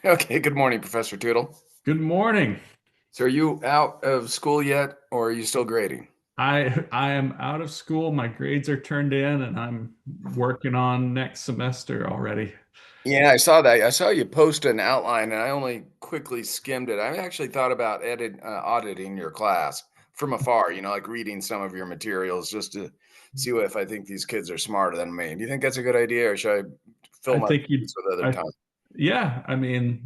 Okay, good morning, Professor Tootle. Good morning. So are you out of school yet, or are you still grading? I am out of school. My grades are turned in and I'm working on next semester already. Yeah, I saw that. I saw you post an outline, and I only quickly skimmed it. I actually thought about auditing your class from afar, like reading some of your materials just to see if I think these kids are smarter than me. Do you think that's a good idea, or should I fill I my think you space with other I time? Yeah, I mean,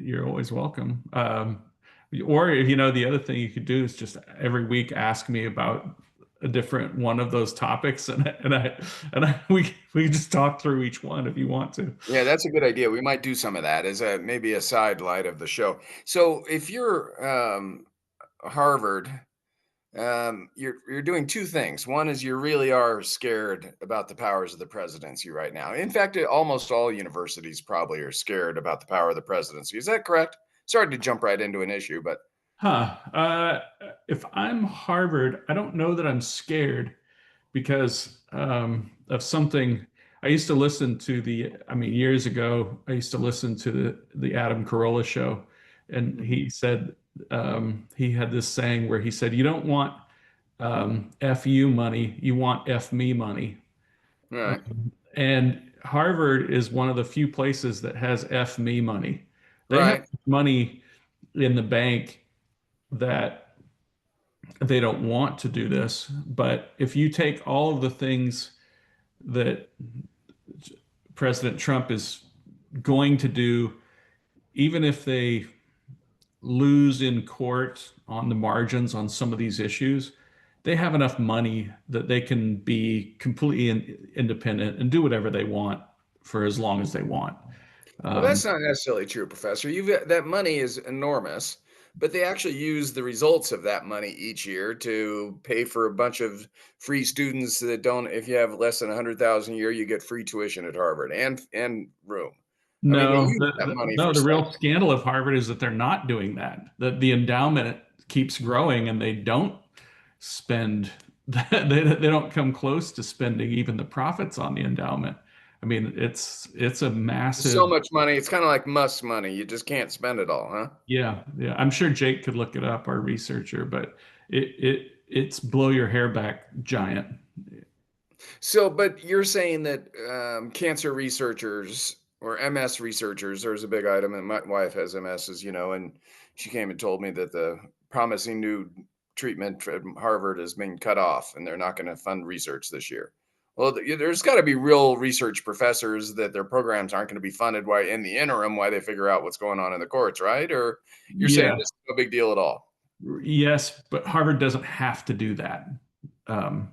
you're always welcome. Or the other thing you could do is just every week ask me about a different one of those topics and we can just talk through each one if you want to. Yeah, that's a good idea. We might do some of that as a maybe a side light of the show. So if you're Harvard, you're doing two things. One is you really are scared about the powers of the presidency right now. In fact, almost all universities probably are scared about the power of the presidency. Is that correct? Sorry to jump right into an issue, but Huh. If I'm Harvard, I don't know that I'm scared because of something. I used to listen to years ago, I used to listen to the Adam Carolla show, and Mhm. he said he had this saying where he said, "You don't want FU money, you want F me money." All right, And Harvard is one of the few places that has F me money. They have right, money in the bank that they don't want to do this. But if you take all of the things that President Trump is going to do, even if they lose in court on the margins on some of these issues, they have enough money that they can be completely independent and do whatever they want for as long as they want. well, that's Um, not necessarily true, Professor. That money is enormous, but they actually use the results of that money each year to pay for a bunch of free students that don't. If you have less than 100,000 a year, you get free tuition at Harvard and room. I mean, they no, use that money no, for the stuff. real scandal of Harvard is that they're not doing that. That the endowment keeps growing and they don't spend they don't come close to spending even the profits on the endowment. I mean, it's a There's so massive. much money. It's kind of like Musk's money. You just can't spend it all, huh? Yeah. I'm sure Jake could look it up, our researcher, but it's blow your hair back giant. So, but you're saying that cancer researchers or MS researchers, there's a big item, and my wife has MS, and she came and told me that the promising new treatment from Harvard is being cut off, and they're not going to fund research this year. Well, there's got to be real research professors that their programs aren't going to be funded. Why in the interim, why they figure out what's going on in the courts, right? Or you're saying Yeah, this is no big deal at all? yes, but Harvard doesn't have to do that. Um,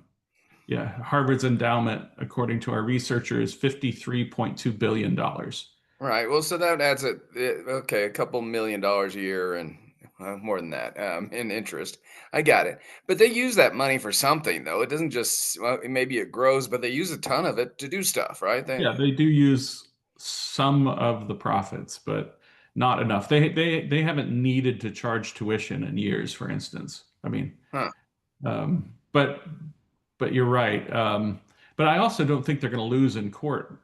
yeah, Harvard's endowment, according to our researcher, is $53.2 billion dollars. Right. Well, so that adds okay, a couple $1 million a year and more than that in interest. I got it. But they use that money for something, though. It doesn't just, well, maybe it grows, but they use a ton of it to do stuff, right? Yeah, they do use some of the profits, but not enough. They haven't needed to charge tuition in years, for instance. I mean, Huh. um, but you're right. But I also don't think they're going to lose in court.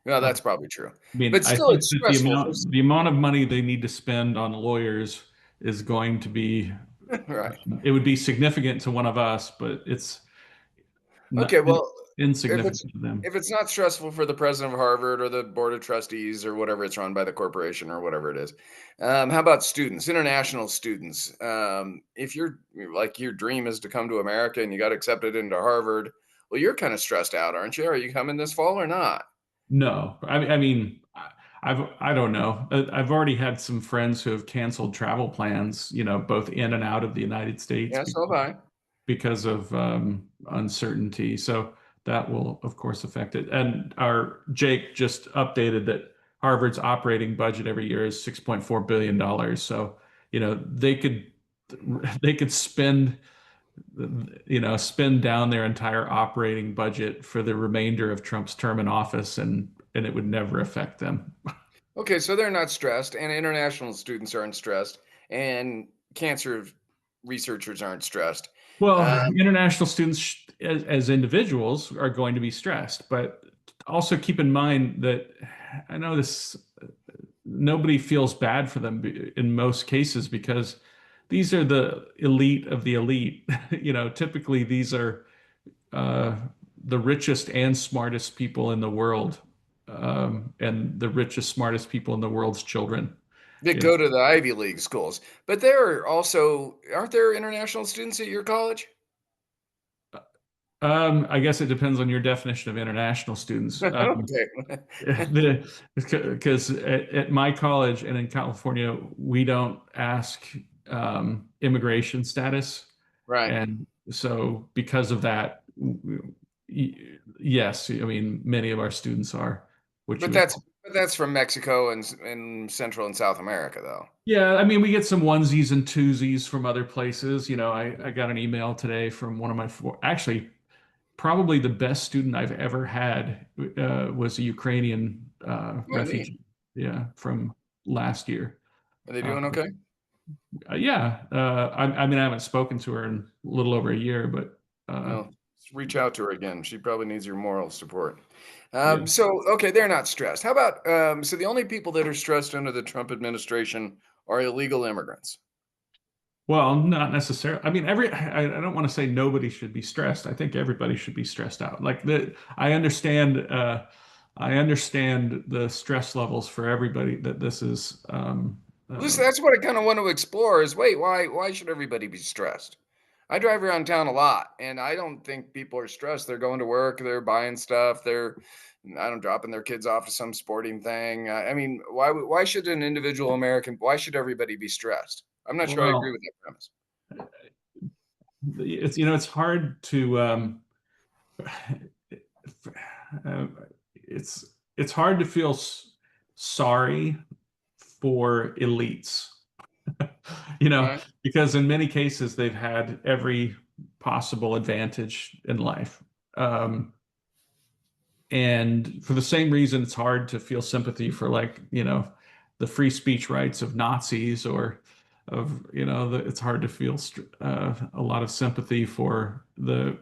Well, I that's probably true. mean, But I still, think it's that stressful for, the amount of money they need to spend on lawyers is going to be right. it would be significant to one of us, but it's not Okay, well, if it's insignificant to them. if it's not stressful for the president of Harvard or the board of trustees or whatever it's run by the corporation or whatever it is, how about students, international students? If you're like your dream is to come to America and you got accepted into Harvard, well, you're kind of stressed out, aren't you? Are you coming this fall or not? No, I don't know. I've already had some friends who have canceled travel plans, both in and out of the United States Yeah, so have I. because of uncertainty. So that will, of course, affect it. And our Jake just updated that Harvard's operating budget every year is $6.4 billion dollars. So, they could spend down their entire operating budget for the remainder of Trump's term in office, and it would never affect them. Okay, so they're not stressed, and international students aren't stressed, and cancer researchers aren't stressed. Well, Um, international students as individuals are going to be stressed, but also keep in mind that I know nobody feels bad for them in most cases because these are the elite of the elite. Typically these are uh, the richest and smartest people in the world, and the richest, smartest people in the world's children. That You know, go to the Ivy League schools. But there are also aren't there international students at your college? I guess it depends on your definition of international students. Okay. Because at my college and in California, we don't ask immigration status. Right. And so because of that, yes, I mean, many of our students are what you But would that's call. but that's from Mexico and Central and South America, though. Yeah, I mean, we get some onesies and twosies from other places. I got an email today from one of my actually, probably the best student I've ever had was a Ukrainian Oh, neat. refugee. Yeah, from last year. Are they Uh, doing okay? yeah, I mean, I haven't spoken to her in a little over a year, but uh, Well, reach out to her again. She probably needs your moral support. yeah. So, okay, they're not stressed. How about so the only people that are stressed under the Trump administration are illegal immigrants? Well, not necessarily. I mean, I don't want to say nobody should be stressed. I think everybody should be stressed out. Like I understand the stress levels for everybody that this is, Listen, that's what I kind of want to explore is wait, why should everybody be stressed? I drive around town a lot and I don't think people are stressed. They're going to work, they're buying stuff, they're I don't dropping their kids off to some sporting thing. I mean, why should an individual American why should everybody be stressed? I'm not sure I agree well, with that premise. it's hard to uh, it's hard to feel sorry for elites, Right? because in many cases they've had every possible advantage in life. Um, And for the same reason, it's hard to feel sympathy for, like, the free speech rights of Nazis, or it's hard to feel a lot of sympathy for the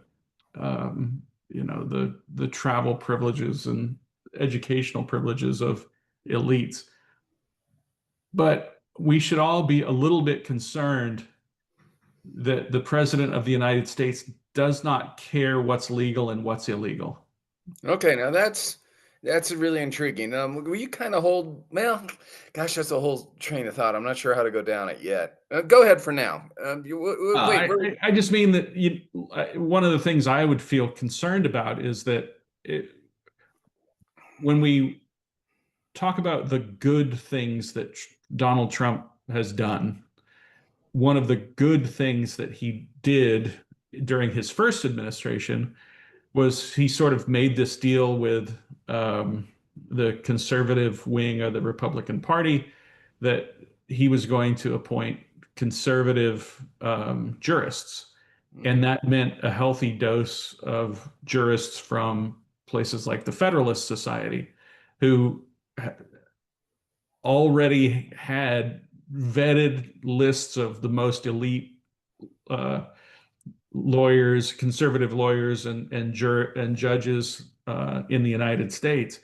travel privileges and educational privileges of elites. But we should all be a little bit concerned that the president of the United States does not care what's legal and what's illegal. Okay, now that's really intriguing. Will you kind of hold? Well, gosh, that's a whole train of thought. I'm not sure how to go down it yet. Go ahead for now. Wait, I just mean that one of the things I would feel concerned about is that when we talk about the good things that Donald Trump has done, one of the good things that he did during his first administration was he sort of made this deal with the conservative wing of the Republican Party that he was going to appoint conservative jurists. And Mhm. that meant a healthy dose of jurists from places like the Federalist Society, who already had vetted lists of the most elite uh, lawyers, conservative lawyers, and judges in the United States.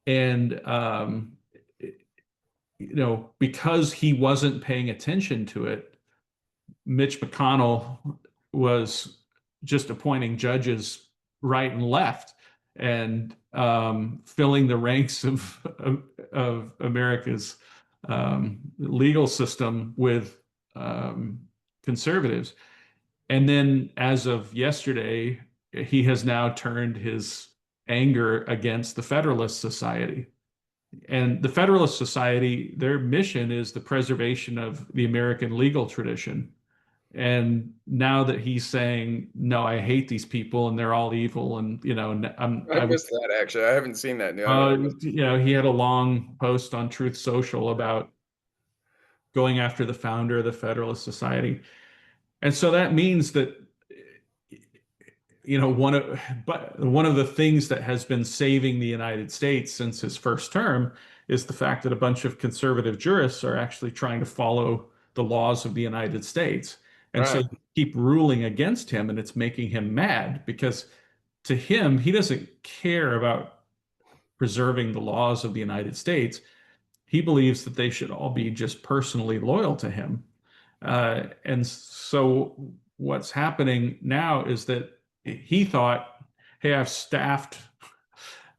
And because he wasn't paying attention to it, Mitch McConnell was just appointing judges right and left, and filling the ranks of America's legal system with um, conservatives. And then, as of yesterday, he has now turned his anger against the Federalist Society. And the Federalist Society, their mission is the preservation of the American legal tradition. And now that he's saying, no, I hate these people and they're all evil, and I missed that actually. I haven't seen that. No, I missed. he had a long post on Truth Social about going after the founder of the Federalist Society. And so that means that one of the things that has been saving the United States since his first term is the fact that a bunch of conservative jurists are actually trying to follow the laws of the United States. And so Right. they keep ruling against him, and it's making him mad because to him, he doesn't care about preserving the laws of the United States. he believes that they should all be just personally loyal to him. And so what's happening now is that he thought, hey, I've staffed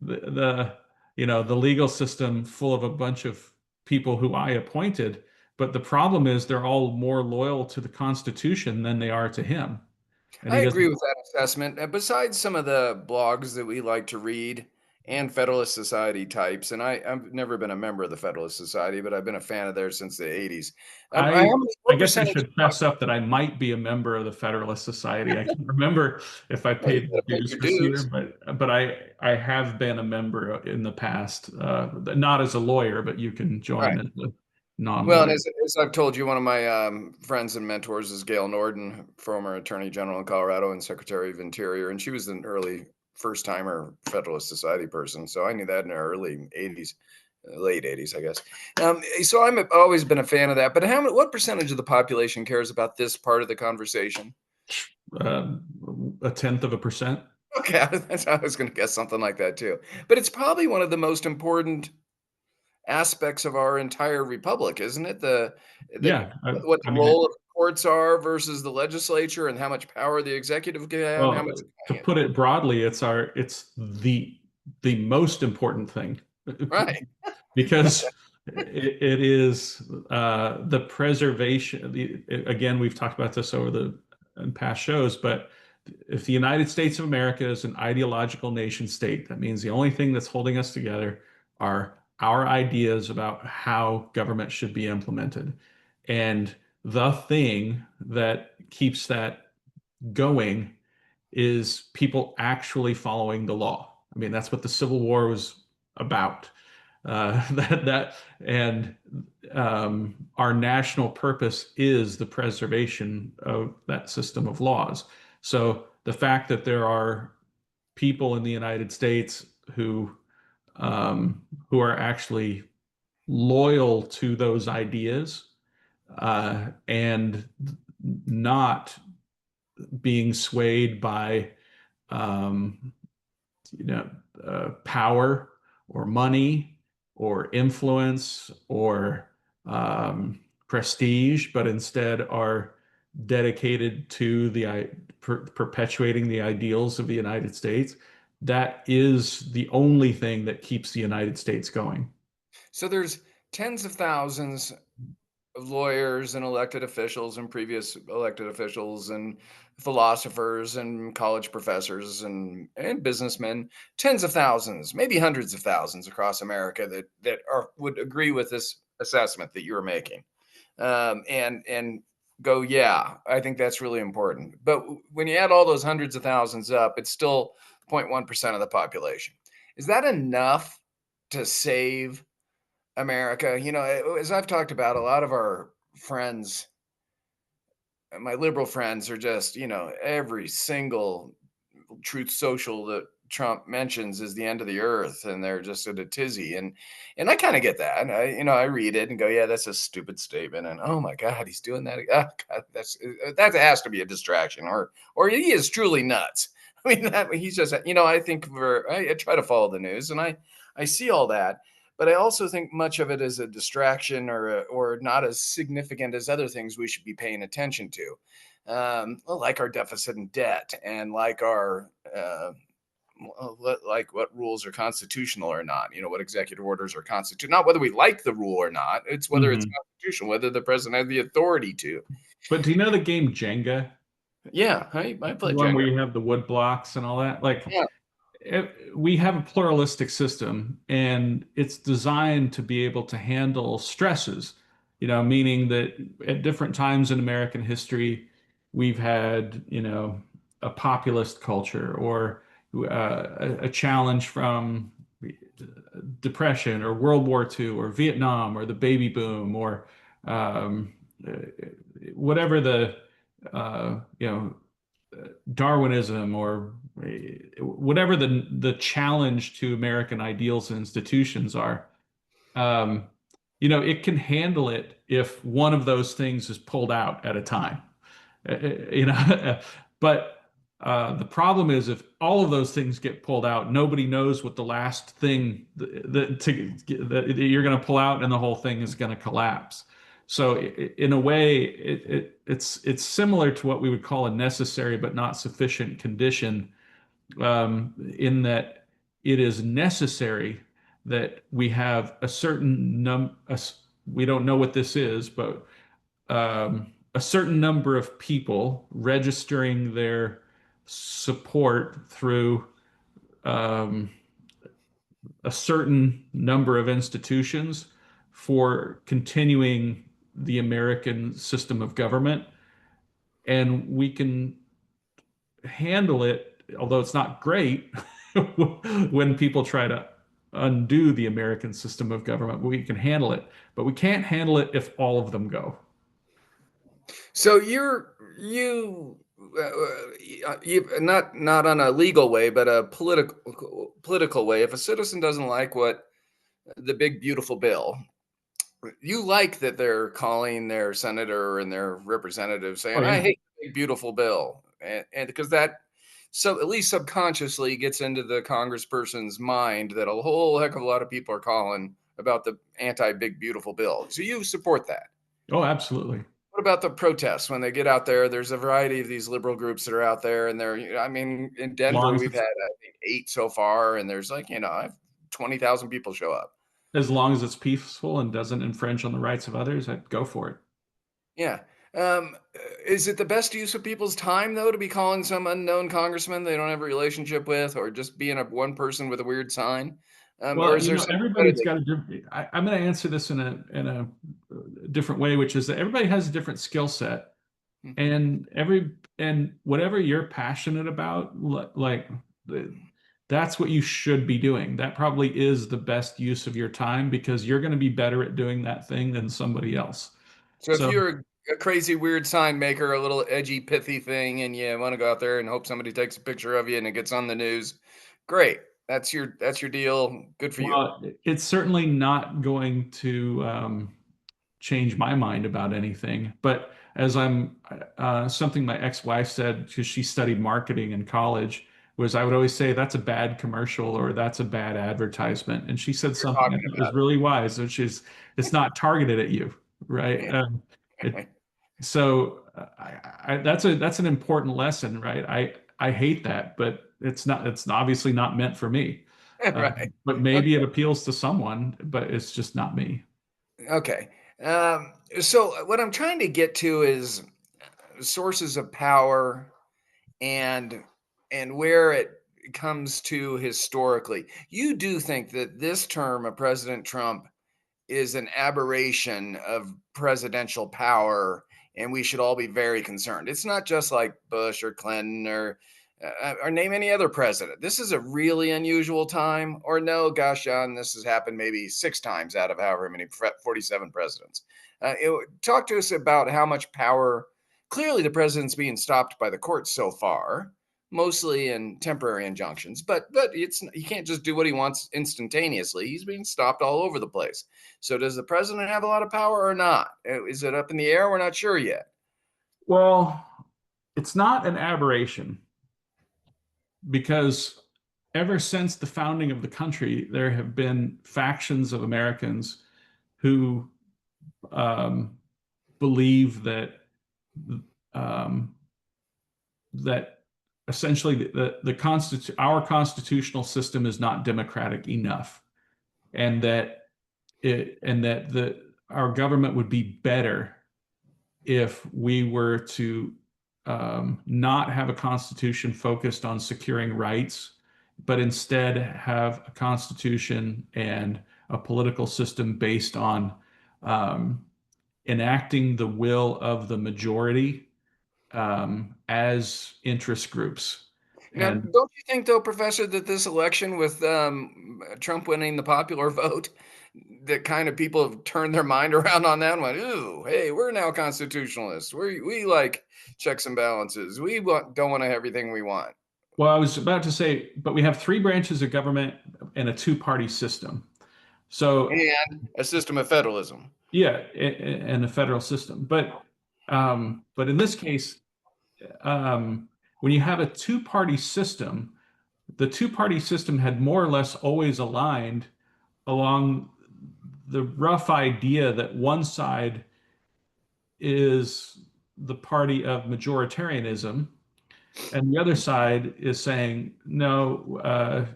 the the legal system full of a bunch of people who I appointed, but the problem is they're all more loyal to the Constitution than they are to him, and I he agree doesn't. with that assessment. Besides some of the blogs that we like to read and Federalist Society types, and I've never been a member of the Federalist Society, but I've been a fan of theirs since the 80s. I I What guess I percentage should fess up that I might be a member of the Federalist Society. I can't remember if I well, you paid the gotta pay dues your this year, dues. but I have been a member in the past, not as a lawyer, but you can Right. join as a Well, and non-lawyer. as I've told you, one of my friends and mentors is Gail Norden, former Attorney General in Colorado and Secretary of Interior, and she was an early first-timer Federalist Society person. So I knew that in the early '80s, late '80s, I guess. So always been a fan of that. But what percentage of the population cares about this part of the conversation? A tenth of a percent. Okay, I was going to guess something like that too. But it's probably one of the most important aspects of our entire republic, isn't it? The Yeah, what I the mean, role of the courts are versus the legislature and how much power the executive can have, how well, much to put it broadly, it's the most important thing right. because it is the preservation. Again, we've talked about this over the in past shows, but if the United States of America is an ideological nation state, that means the only thing that's holding us together are our ideas about how government should be implemented. And the thing that keeps that going is people actually following the law. I mean, that's what the Civil War was about. That and our national purpose is the preservation of that system of laws. So the fact that there are people in the United States who are actually loyal to those ideas and not being swayed by um, you know, power or money or influence or prestige, but instead are dedicated to perpetuating the ideals of the United States. That is the only thing that keeps the United States going. So there's tens of thousands of lawyers and elected officials and previous elected officials and philosophers and college professors and businessmen, tens of thousands, maybe hundreds of thousands across America that are would agree with this assessment that you're making. And go, yeah, I think that's really important. But when you add all those hundreds of thousands up, it's still 0.1% of the population. Is that enough to save America? As I've talked about, a lot of our friends, my liberal friends, are just, every single Truth Social that Trump mentions is the end of the earth, and they're just at a tizzy. And I kind of get that. And I read it and go, yeah, that's a stupid statement. And oh my God, he's doing that. Oh God, that has to be a distraction, or he is truly nuts. I mean, that he's just, I think I try to follow the news, and I see all that. But I also think much of it is a distraction or not as significant as other things we should be paying attention to, well, like our deficit and debt, and like our like what rules are constitutional or not. What executive orders are constitutional. Not whether we like the rule or not. It's whether it's Mhm. constitutional. Whether the president has the authority to. But do you know the game Jenga? Yeah, I The play one Jenga. where you have the wood blocks and all that? Like, Yeah. we have a pluralistic system and it's designed to be able to handle stresses, meaning that at different times in American history, we've had, a populist culture or a challenge from depression or World War II or Vietnam or the baby boom or um, uh, whatever the, you know, Darwinism or whatever the challenge to American ideals and institutions are. Um, it can handle it if one of those things is pulled out at a time. But The problem is if all of those things get pulled out, nobody knows what the last thing that you're going to pull out, and the whole thing is going to collapse. So, in a way, it's similar to what we would call a necessary but not sufficient condition, in that it is necessary that we have a certain we don't know what this is, but a certain number of people registering their support through um, a certain number of institutions for continuing the American system of government. And we can handle it, although it's not great when people try to undo the American system of government. We can handle it, but we can't handle it if all of them go. So you not on a legal way, but a political way. If a citizen doesn't like what the big beautiful bill, you like that they're calling their senator and their representative Oh saying, "I yeah. hate the big beautiful bill," and because that, so at least subconsciously gets into the congressperson's mind that a whole heck of a lot of people are calling about the anti big beautiful bill. So you support that. Oh, absolutely. What about the protests when they get out there? There's a variety of these liberal groups that are out there, and I mean, in As long Denver, as we've it's had, I think, 8 so far, and there's like, 20,000 people show up. as long as it's peaceful and doesn't infringe on the rights of others, I'd go for it. Yeah. Is it the best use of people's time, though, to be calling some unknown congressman they don't have a relationship with, or just being a one person with a weird sign? Or Well, is there something better everybody's they got a different. I'm going to answer this in a different way, which is that everybody has a different skill set, can? and whatever you're passionate about, like that's what you should be doing. That probably is the best use of your time because you're going to be better at doing that thing than somebody else. So if So, you're a crazy weird sign maker, a little edgy, pithy thing, and you want to go out there and hope somebody takes a picture of you and it gets on the news, great. That's your deal. Good for you. well, it's certainly not going to change my mind about anything. But as I'm something my ex-wife said because she studied marketing in college was I would always say that's a bad commercial or that's a bad advertisement, and she said You're something I talking thought was about really wise, which is it's not targeted at you, right? it. It, so that's an important lesson, right? I hate that, but it's obviously not meant for me. Right. But maybe Okay. it appeals to someone, but it's just not me. Okay. So what I'm trying to get to is sources of power and where it comes to historically. You do think that this term of President Trump is an aberration of presidential power, and we should all be very concerned. It's not just like Bush or Clinton or name any other president. This is a really unusual time. Or no, gosh, John, this has happened maybe 6 times out of however many 47 presidents. Talk to us about how much power. Clearly, the president's being stopped by the courts so far, mostly in temporary injunctions. But he can't just do what he wants instantaneously. He's being stopped all over the place. So does the president have a lot of power or not? Is it up in the air? We're not sure yet. Well, it's not an aberration because ever since the founding of the country, there have been factions of Americans who um, believe um, that essentially our constitutional system is not democratic enough, and that our government would be better if we were to not have a constitution focused on securing rights, but instead have a constitution and a political system based on um, enacting the will of the majority as interest groups. Now, And don't you think, though, Professor, that this election with Trump winning the popular vote, that kind of people have turned their mind around on that and went, "Ooh, hey, we're now constitutionalists. We like checks and balances. Don't want to have everything we want." well, I was about to say, but we have three branches of government and a two-party system. So And a system of federalism. yeah, and the federal system. But in this case, um, when you have a two-party system, the two-party system had more or less always aligned along the rough idea that one side is the party of majoritarianism, and the other side is saying, no,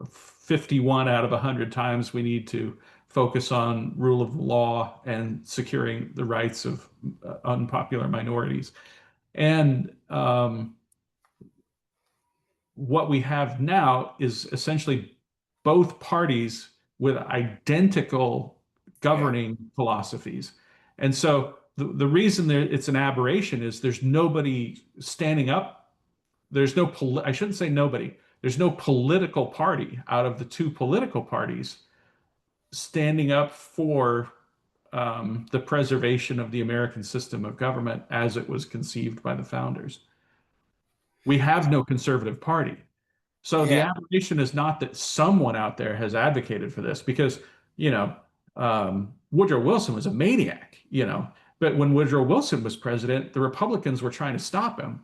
51 out of 100 times we need to focus on rule of law and securing the rights of unpopular minorities. And what we have now is essentially both parties with identical Yeah. governing philosophies. And so the reason it's an aberration is there's nobody standing up. I shouldn't say nobody. There's no political party out of the two political parties standing up for the preservation of the American system of government as it was conceived by the founders. We have no conservative party. So the Yeah. aberration is not that someone out there has advocated for this because, you know, Woodrow Wilson was a maniac, but when Woodrow Wilson was president, the Republicans were trying to stop him.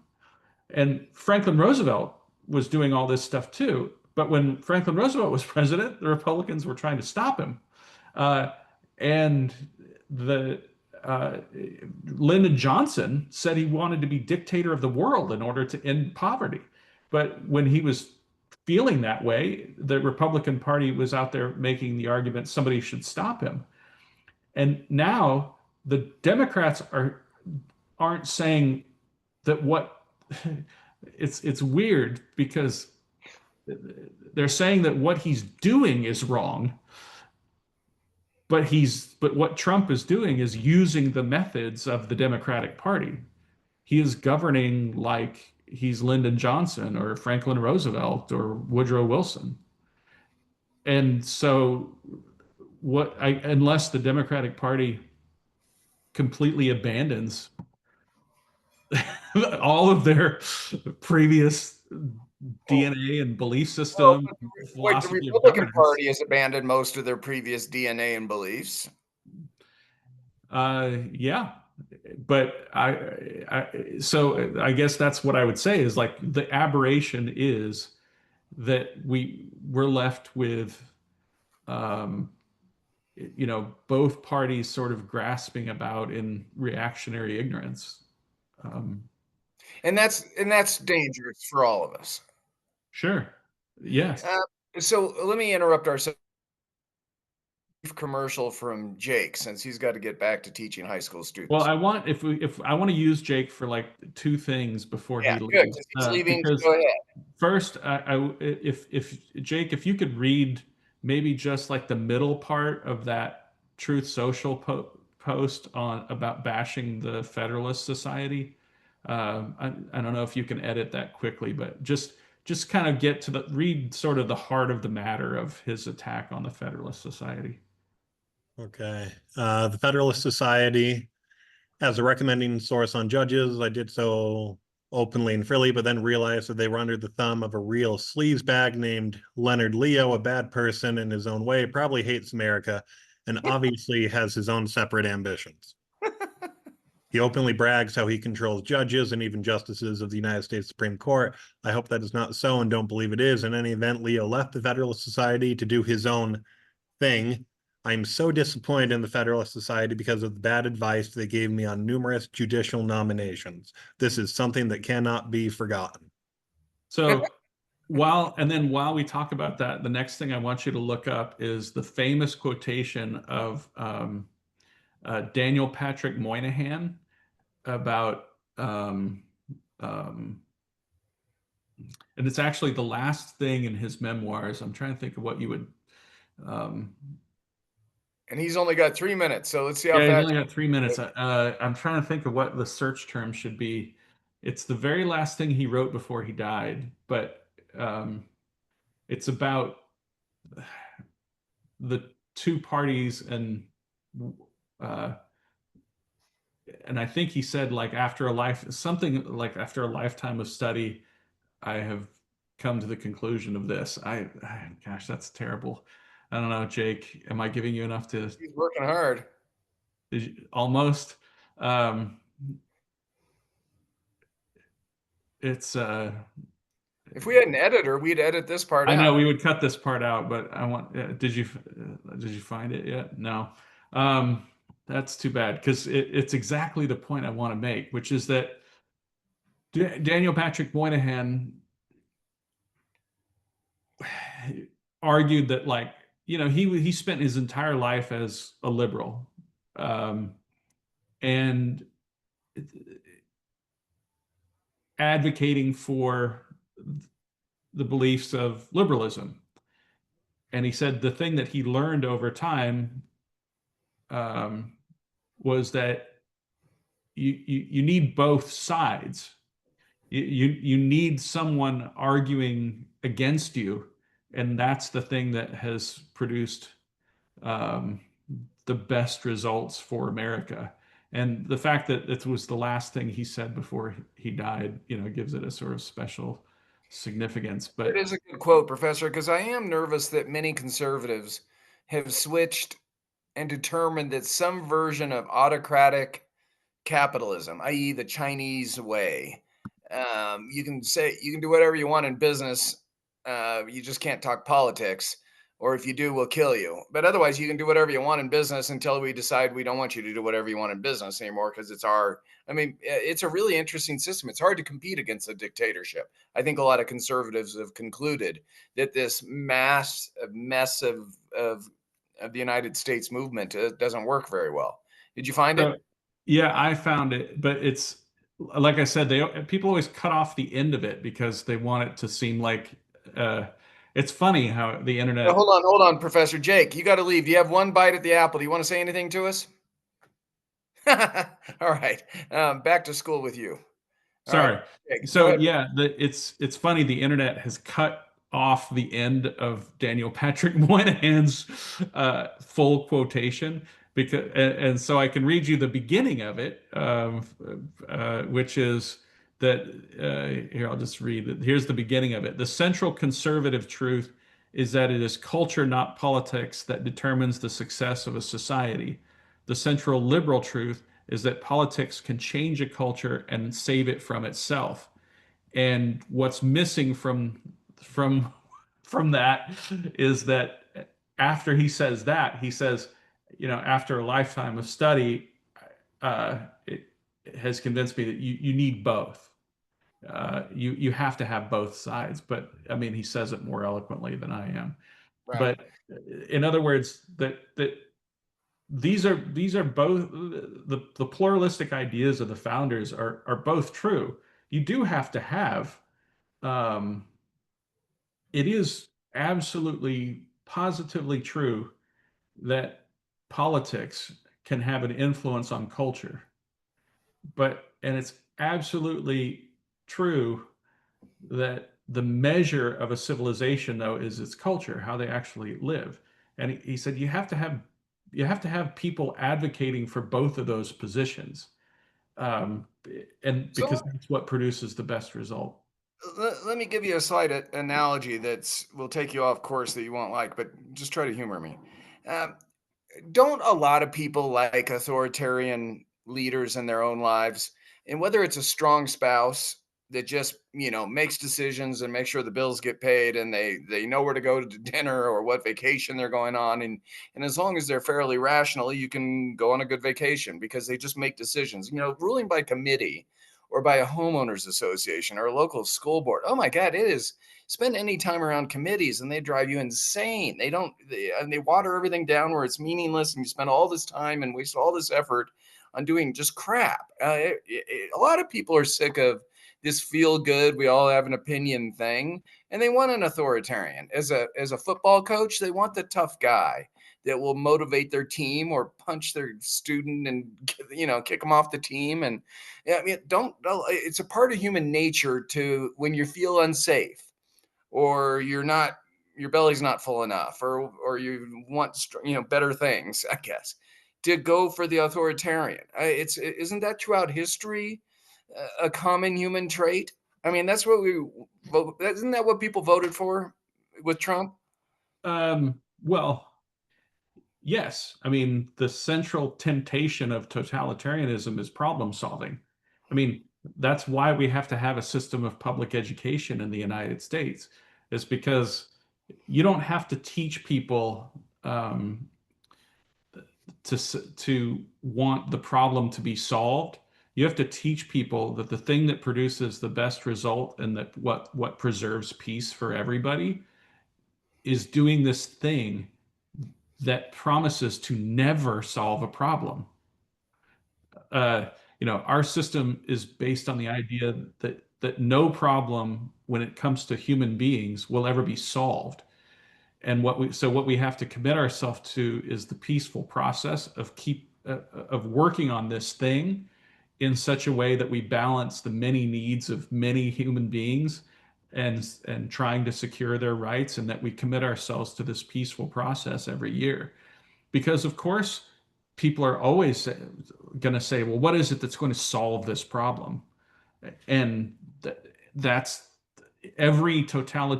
And Franklin Roosevelt was doing all this stuff too. But when Franklin Roosevelt was president, the Republicans were trying to stop him. Uh, and the Lyndon Johnson said he wanted to be dictator of the world in order to end poverty. But when he was feeling that way, the Republican Party was out there making the argument somebody should stop him. And now the Democrats aren't saying that what it's weird because they're saying that what he's doing is wrong, but what Trump is doing is using the methods of the Democratic Party. He is governing like he's Lyndon Johnson or Franklin Roosevelt or Woodrow Wilson. And so unless the Democratic Party completely abandons all of their previous Well, DNA and belief well, system, but wait, the philosophy of Republican governance. Party has abandoned most of their previous DNA and beliefs. Yeah, but so I guess that's what I would say is like the aberration is that we're left with, um, both parties sort of grasping about in reactionary ignorance. Um, And that's dangerous for all of us. sure. Yes. So let me interrupt our commercial from Jake since he's got to get back to teaching high school Well, students. if I want to use Jake for like two things before Yeah, he good, leaves, because he's leaving. because Go ahead. first, if Jake, if you could read maybe just like the middle part of that Truth Social post on about bashing the Federalist Society. I don't know if you can edit that quickly, but just kind of get to read sort of the heart of the matter of his attack on the Federalist Society. Okay. The Federalist Society as a recommending source on judges. I did so openly and freely, but then realized that they were under the thumb of a real sleazebag named Leonard Leo, a bad person in his own way, probably hates America, and obviously has his own separate ambitions. He openly brags how he controls judges and even justices of the United States Supreme Court. I hope that is not so and don't believe it is. In any event, Leo left the Federalist Society to do his own thing. I'm so disappointed in the Federalist Society because of the bad advice they gave me on numerous judicial nominations. This is something that cannot be forgotten. So while we talk about that, the next thing I want you to look up is the famous quotation of Daniel Patrick Moynihan about, um, and it's actually the last thing in his memoirs. I'm trying to think of what you would. Um, And he's only got 3 minutes, so let's see how yeah, he's fast. only got 3 minutes. I'm trying to think of what the search term should be. It's the very last thing he wrote before he died, but it's about the two parties uh, and I think he said like after a lifetime of study, I have come to the conclusion of this. Gosh, that's terrible. I don't know, Jake. Am I giving you enough to He's working hard. almost? Um, it's If we had an editor, we'd edit this part I know out. we would cut this part out, but I want. Did you find it yet? No. That's too bad because it's exactly the point I want to make, which is that Daniel Patrick Moynihan argued that, like, he spent his entire life as a liberal, um, and advocating for the beliefs of liberalism. And he said the thing that he learned over time, um, was that you need both sides. You need someone arguing against you, and that's the thing that has produced, um, the best results for America. And the fact that it was the last thing he said before he died, gives it a sort of special significance. It But is a good quote, Professor, because I am nervous that many conservatives have switched and determined that some version of autocratic capitalism, i.e., the Chinese way. You can do whatever you want in business. You just can't talk politics, or if you do, we'll kill you. But otherwise, you can do whatever you want in business until we decide we don't want you to do whatever you want in business anymore because it's our. I mean, it's a really interesting system. It's hard to compete against a dictatorship. I think a lot of conservatives have concluded that this mess of the United States movement doesn't work very well. Did you find so, it? yeah, I found it, but it's like I said, people always cut off the end of it because they want it to seem like, uh, it's funny how the internet. Hold on, Professor Jake. You got to leave. You have one bite at the apple. Do you want to say anything to us? All right. Back to school with you. All right, Sorry. Jake, go So ahead. yeah, it's funny. The internet has cut off the end of Daniel Patrick Moynihan's full quotation, because and so I can read you the beginning of it, which is that, here I'll just read it. Here's the beginning of it. The central conservative truth is that it is culture, not politics, that determines the success of a society. The central liberal truth is that politics can change a culture and save it from itself. And what's missing from from that is that after he says that, he says, after a lifetime of study, it has convinced me that you need both. You have to have both sides. But I mean, he says it more eloquently than I am. Right. But in other words, that these are both the pluralistic ideas of the founders are both true. You do have to have, um, it is absolutely positively true that politics can have an influence on culture, and it's absolutely true that the measure of a civilization, though, is its culture, how they actually live. And he said you have to have people advocating for both of those positions, um, and because So that's what produces the best result. let me give you a slight analogy that's will take you off course that you won't like, but just try to humor me. Um, don't a lot of people like authoritarian leaders in their own lives? And whether it's a strong spouse that just, makes decisions and makes sure the bills get paid and they know where to go to dinner or what vacation they're going on, and as long as they're fairly rational, you can go on a good vacation because they just make decisions. Ruling by committee or by a homeowners association or a local school board. Oh my God, it is spend any time around committees and they drive you insane. And they water everything down where it's meaningless, and you spend all this time and waste all this effort on doing just crap. A lot of people are sick of this feel good, we all have an opinion thing, and they want an authoritarian. As a football coach, they want the tough guy that will motivate their team or punch their student and kick them off the team. And I mean, don't. It's a part of human nature to, when you feel unsafe or your belly's not full enough, or you want better things, I guess, to go for the authoritarian. It's Isn't that throughout history a common human trait? I mean, that's what we vote. Isn't that what people voted for with Trump? Well, yes. I mean, the central temptation of totalitarianism is problem solving. I mean, That's why we have to have a system of public education in the United States, is because you don't have to teach people to want the problem to be solved. You have to teach people that the thing that produces the best result and that what preserves peace for everybody is doing this thing that promises to never solve a problem. uh, our system is based on the idea that no problem when it comes to human beings will ever be solved. And what we have to commit ourselves to is the peaceful process of working on this thing in such a way that we balance the many needs of many human beings and trying to secure their rights, and that we commit ourselves to this peaceful process every year. Because, of course, people are always going to say, well, what is it that's going to solve this problem? And that's every form of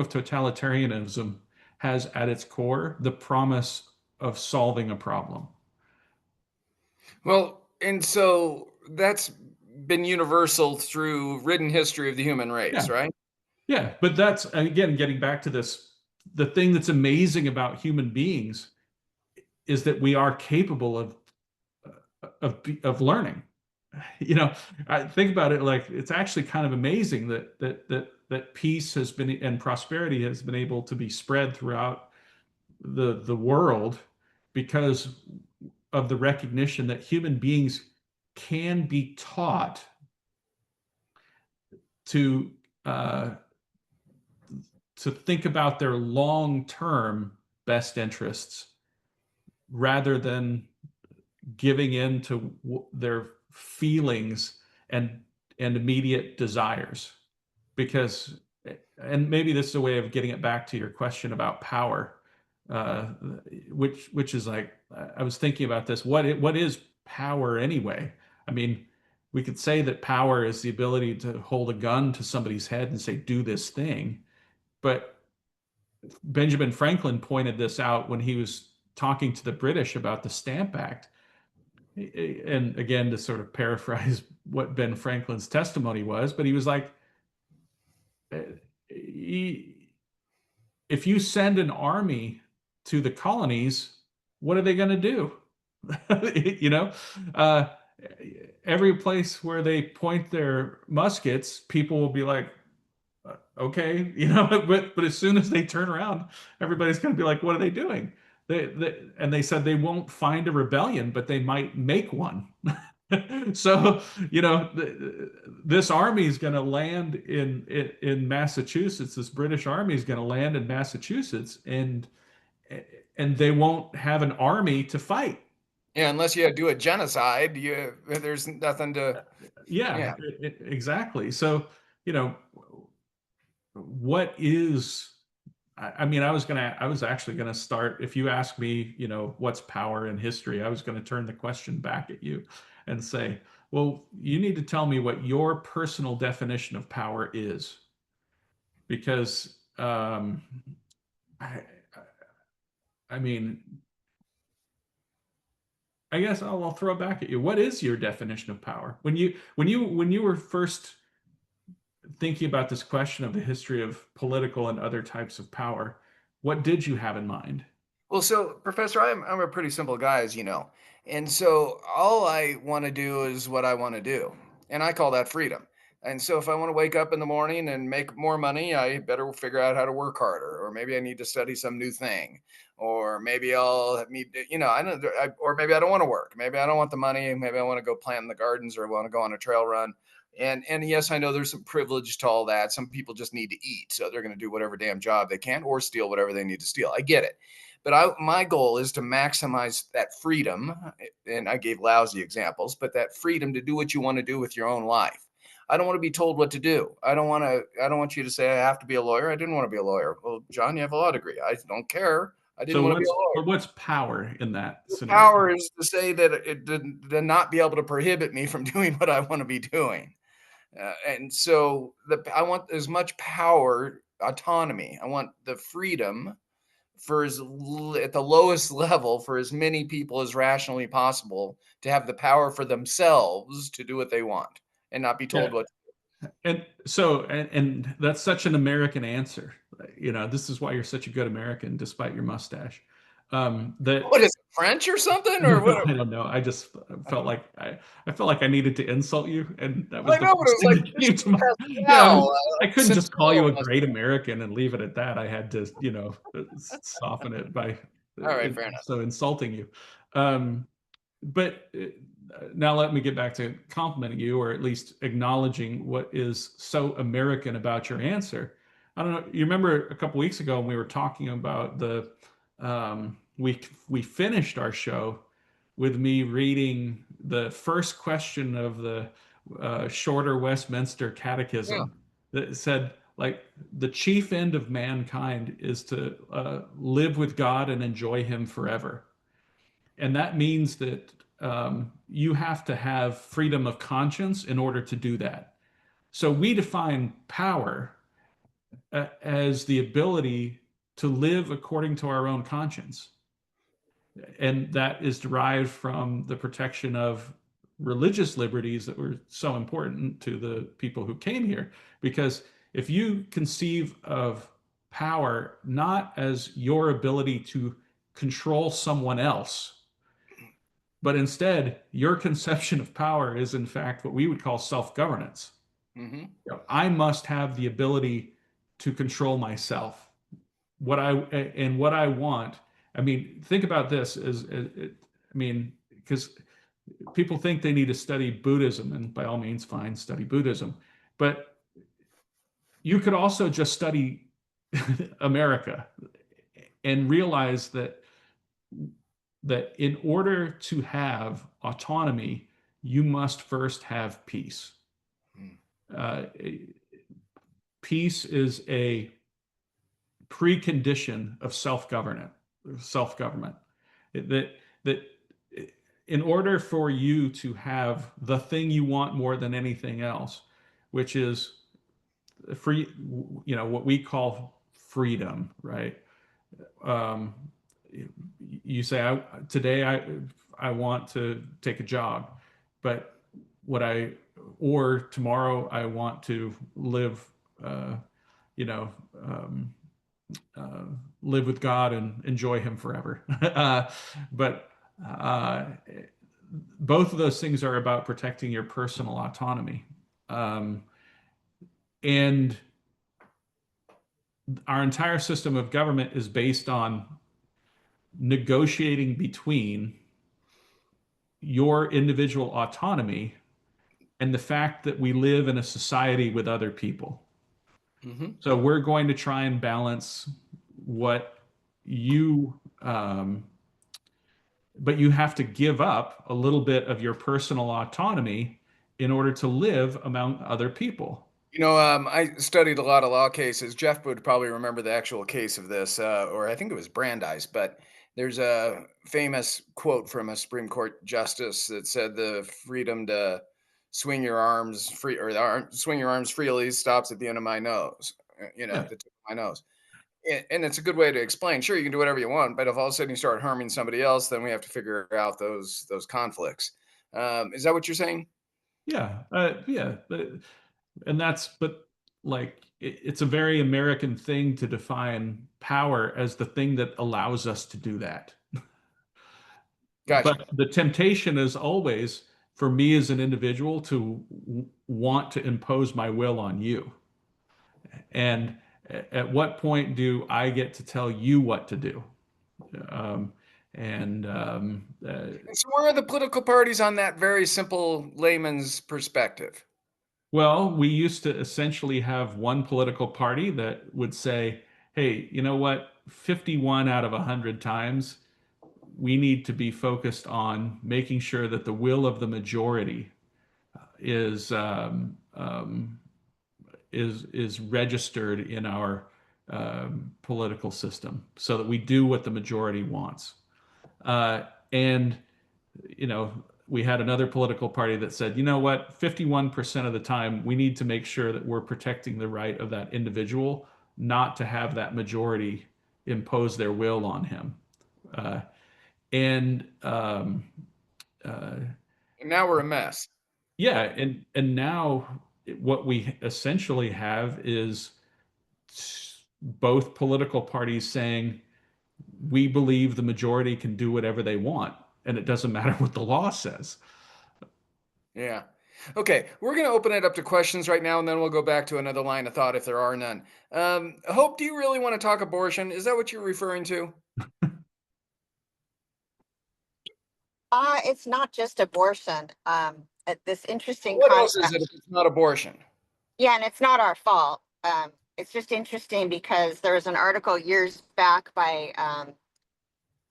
totalitarianism has at its core the promise of solving a problem. Well, and so that's been universal through written history of the human race, Yeah. right? Yeah. But that's, again, getting back to this, the thing that's amazing about human beings is that we are capable of learning. I think about it, like it's actually kind of amazing that peace has been and prosperity has been able to be spread throughout the world because of the recognition that human beings can be taught to uh, to think about their long-term best interests rather than giving in to their feelings and immediate desires. Because, and maybe this is a way of getting it back to your question about power, uh, which is like, I was thinking about this. What is power anyway? I mean, we could say that power is the ability to hold a gun to somebody's head and say, do this thing. But Benjamin Franklin pointed this out when he was talking to the British about the Stamp Act. And again, to sort of paraphrase what Ben Franklin's testimony was, but he was like, if you send an army to the colonies, what are they going to do? you know, uh, every place where they point their muskets, people will be like, okay, but as soon as they turn around, everybody's going to be like, what are they doing? And they said they won't find a rebellion, but they might make one. So, this army is going to land in Massachusetts. This British army is going to land in Massachusetts, and they won't have an army to fight. Yeah, unless you do a genocide, there's nothing to. Yeah, Yeah. exactly. So, you know, what is I mean, I was actually gonna start, if you ask me, what's power in history, I was gonna turn the question back at you and say, well, you need to tell me what your personal definition of power is. Because I, I mean, I guess I'll throw it back at you. What is your definition of power? When you were first thinking about this question of the history of political and other types of power, what did you have in mind? Well, so Professor, I'm a pretty simple guy, as you know, and so all I want to do is what I want to do, and I call that freedom. And so if I want to wake up in the morning and make more money, I better figure out how to work harder, or maybe I need to study some new thing, or maybe I'll need to, I don't, or maybe I don't want to work, maybe I don't want the money, maybe I want to go plant in the gardens, or I want to go on a trail run. And yes, I know there's some privilege to all that. Some people just need to eat, so they're going to do whatever damn job they can, or steal whatever they need to steal. I get it. But my goal is to maximize that freedom. And I gave lousy examples, but that freedom to do what you want to do with your own life. I don't want to be told what to do. I don't want you to say I have to be a lawyer. I didn't want to be a lawyer. Well, John, you have a law degree. I don't care. I didn't So want to be a lawyer. what's power in that The scenario? power is to say that it to not be able to prohibit me from doing what I want to be doing. And so I want as much power, autonomy. I want the freedom at the lowest level for as many people as rationally possible to have the power for themselves to do what they want and not be told Yeah. what. And so, and that's such an American answer. This is why you're such a good American, despite your mustache. That What is it, French or something or No, what? I don't know. I just felt like I felt like I needed to insult you, and that was I the know, but it first was thing like that came Mr. to mind. Pascal, I couldn't just call you Central a must. great American and leave it at that. I had to, soften it by All right, fair enough. so insulting you. Um, but now let me get back to complimenting you, or at least acknowledging what is so American about your answer. I don't know. You remember a couple weeks ago when we were talking about we finished our show with me reading the first question of the shorter Westminster Yeah. Catechism that said, like, the chief end of mankind is to live with God and enjoy Him forever. And that means that you have to have freedom of conscience in order to do that. So we define power as the ability to live according to our own conscience. And that is derived from the protection of religious liberties that were so important to the people who came here. Because if you conceive of power not as your ability to control someone else, but instead, your conception of power is, in fact, what we would call self-governance. Hmm. I must have the ability to control myself. What I want. I mean, think about this I mean, because people think they need to study Buddhism, and by all means, fine, study Buddhism. But you could also just study America and realize that in order to have autonomy, you must first have peace. Uh, Peace is a precondition of self-government. That in order for you to have the thing you want more than anything else, which is free, what we call freedom, right? Um, you say, today I want to take a jog, but what I or tomorrow I want to live, uh, you know, um, uh, live with God and enjoy Him forever. But uh, both of those things are about protecting your personal autonomy. Um, and our entire system of government is based on negotiating between your individual autonomy and the fact that we live in a society with other people. Hmm. So we're going to try and balance what you, but you have to give up a little bit of your personal autonomy in order to live among other people. I studied a lot of law cases. Jeff would probably remember the actual case of this, or I think it was Brandeis, but there's a famous quote from a Supreme Court justice that said the freedom to swing your arms free or swing your arms freely stops at the end of my nose, Yeah. at the tip of my nose. And it's a good way to explain. Sure, you can do whatever you want, but if all of a sudden you start harming somebody else, then we have to figure out those conflicts. Is that what you're saying? Yeah. And but like, it's a very American thing to define power as the thing that allows us to do that. Gotcha. But the temptation is always for me as an individual to want to impose my will on you. And at what point do I get to tell you what to do? Um, and And so where are the political parties on that very simple layman's perspective? Well, we used to essentially have one political party that would say, hey, you know what? 51 out of 100 times, we need to be focused on making sure that the will of the majority is is registered in our political system, so that we do what the majority wants. And you know, we had another political party that said, you know what, 51% of the time, we need to make sure that we're protecting the right of that individual not to have that majority impose their will on him. Uh, and uh, And now we're a mess. yeah, and now what we essentially have is both political parties saying we believe the majority can do whatever they want, and it doesn't matter what the law says. Yeah. Okay, we're going to open it up to questions right now, and then we'll go back to another line of thought if there are none. Hope, do you really want to talk abortion? Is that what you're referring to? It's not just abortion. This interesting What else is concept. it if it's not abortion? Yeah, and it's not our fault. It's just interesting because there was an article years back by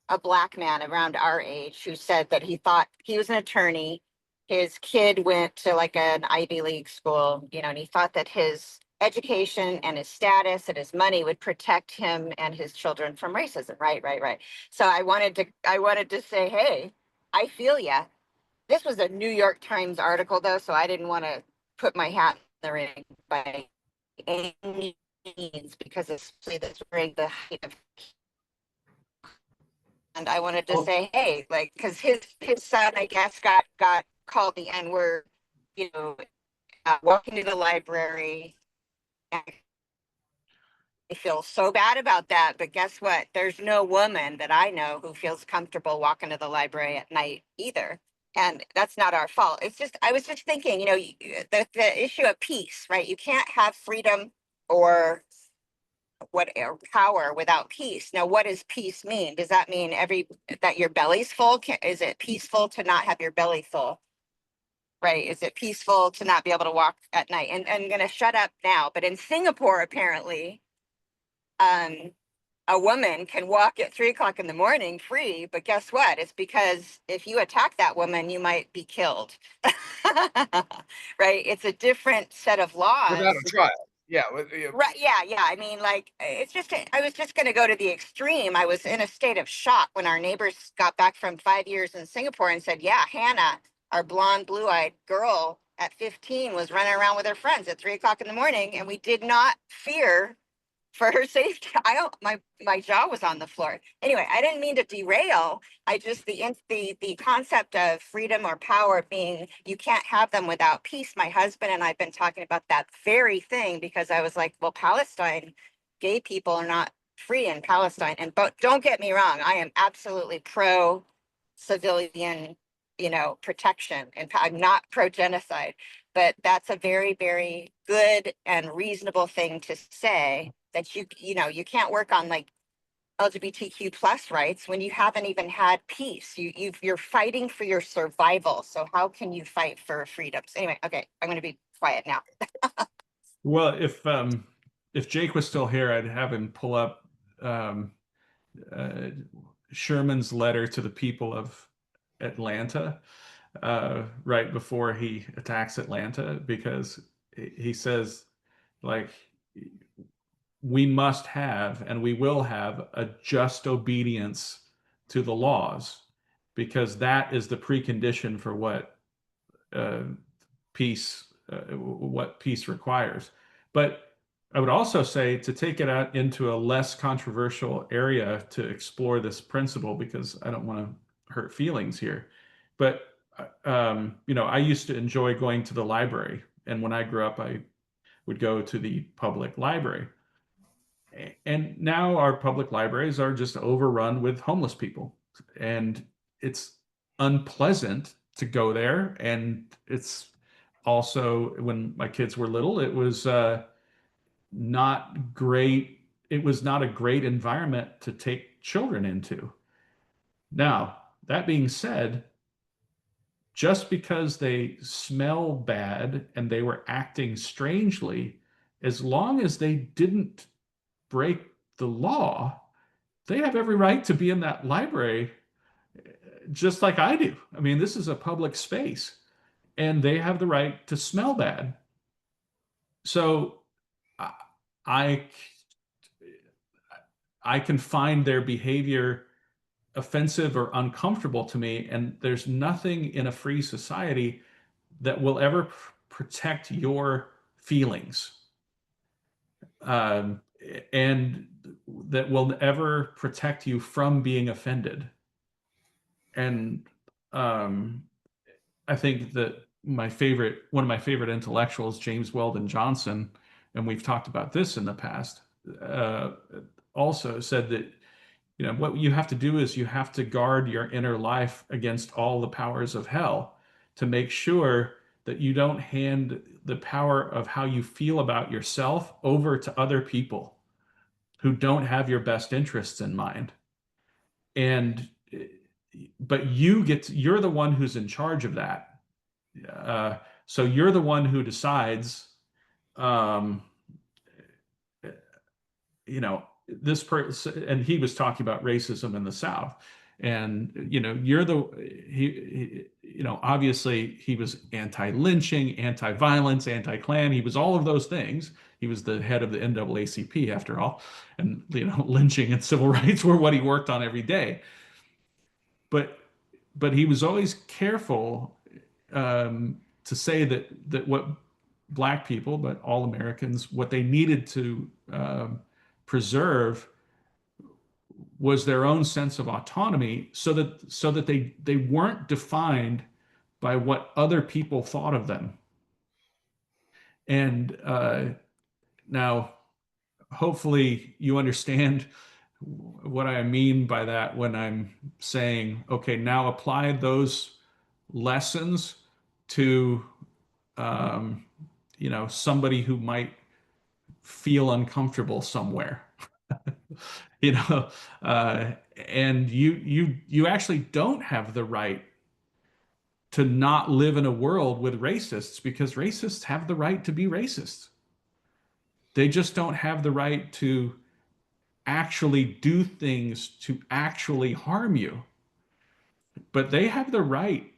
a black man around our age who said that he thought he was an attorney. His kid went to like an Ivy League school, and he thought that his education and his status and his money would protect him and his children from racism. Right, right, right. So I wanted to say, hey, I feel ya. This was a New York Times article, though, so I didn't want to put my hat in the ring by any means because it's that's during the height of. And I wanted to Oh, say, hey, like, because his son, I guess, got called the N word, walking to the library. And I feel so bad about that, but guess what? There's no woman that I know who feels comfortable walking to the library at night either. And that's not our fault. It's just, I was just thinking, the issue of peace, right? You can't have freedom or power without peace. Now, what does peace mean? Does that mean that your belly's full? Is it peaceful to not have your belly full? Right? Is it peaceful to not be able to walk at night? And I'm going to shut up now. But in Singapore, apparently, um, a woman can walk at 3 o'clock in the morning free, but guess what? It's because if you attack that woman, you might be killed. Right? It's a different set of Without a laws. trial. Yeah. Right. Yeah. Yeah. I mean, like, it's just, I was just going to go to the extreme. I was in a state of shock when our neighbors got back from 5 years in Singapore and said, yeah, Hannah, our blonde, blue eyed girl at 15 was running around with her friends at 3 o'clock in the morning. And we did not fear for her safety. I don't, my jaw was on the floor. Anyway, I didn't mean to derail. I just, the concept of freedom or power being, you can't have them without peace. My husband and I've been talking about that very thing because I was like, well, Palestine, gay people are not free in Palestine. But don't get me wrong, I am absolutely pro civilian, protection, and I'm not pro genocide, but that's a very, very good and reasonable thing to say, that you can't work on like LGBTQ plus rights when you haven't even had peace. You're fighting for your survival. So how can you fight for freedoms? Anyway, okay, I'm going to be quiet now. well, if Jake was still here, I'd have him pull up um, uh, Sherman's letter to the people of Atlanta right before he attacks Atlanta, because he says, like, we must have and we will have a just obedience to the laws, because that is the precondition for uh, what peace requires. But I would also say to take it out into a less controversial area to explore this principle, because I don't want to hurt feelings here. But I used to enjoy going to the library, and when I grew up, I would go to the public library. And now our public libraries are just overrun with homeless people, and it's unpleasant to go there. And it's also, when my kids were little, it was not great. It was not a great environment to take children into. Now, that being said, just because they smell bad and they were acting strangely, as long as they didn't break the law, they have every right to be in that library, just like I do. I mean, this is a public space, and they have the right to smell bad. So I I can find their behavior offensive or uncomfortable to me, and there's nothing in a free society that will ever protect your feelings. Um, and that will ever protect you from being offended. And I think that one of my favorite intellectuals, James Weldon Johnson, and we've talked about this in the past, also said that, you know, what you have to do is you have to guard your inner life against all the powers of hell to make sure that you don't hand the power of how you feel about yourself over to other people who don't have your best interests in mind. And but you're the one who's in charge of that. So you're the one who decides, um, you know, this person, and he was talking about racism in the South. And, you know, you know, obviously he was anti-lynching, anti-violence, anti-Klan. He was all of those things. He was the head of the NAACP after all. And, you know, lynching and civil rights were what he worked on every day. But he was always careful to say that what Black people, but all Americans, what they needed to preserve was their own sense of autonomy, so that they weren't defined by what other people thought of them. And now, hopefully, you understand what I mean by that when I'm saying, okay, now apply those lessons to you know, somebody who might feel uncomfortable somewhere. You know, and you actually don't have the right to not live in a world with racists, because racists have the right to be racist. They just don't have the right to actually do things to actually harm you. But they have the right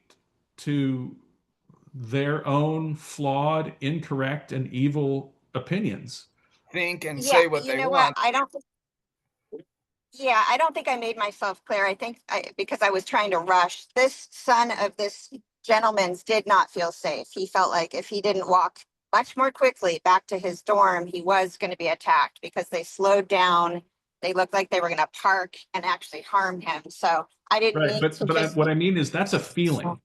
to their own flawed, incorrect, and evil opinions. Think and Yeah, say what you they know what? want. I don't think I made myself clear. I think because I was trying to rush, this son of this gentleman's did not feel safe. He felt like if he didn't walk much more quickly back to his dorm, he was going to be attacked because they slowed down. They looked like they were going to park and actually harm him. So I didn't Right. mean to just. What I mean is that's a feeling.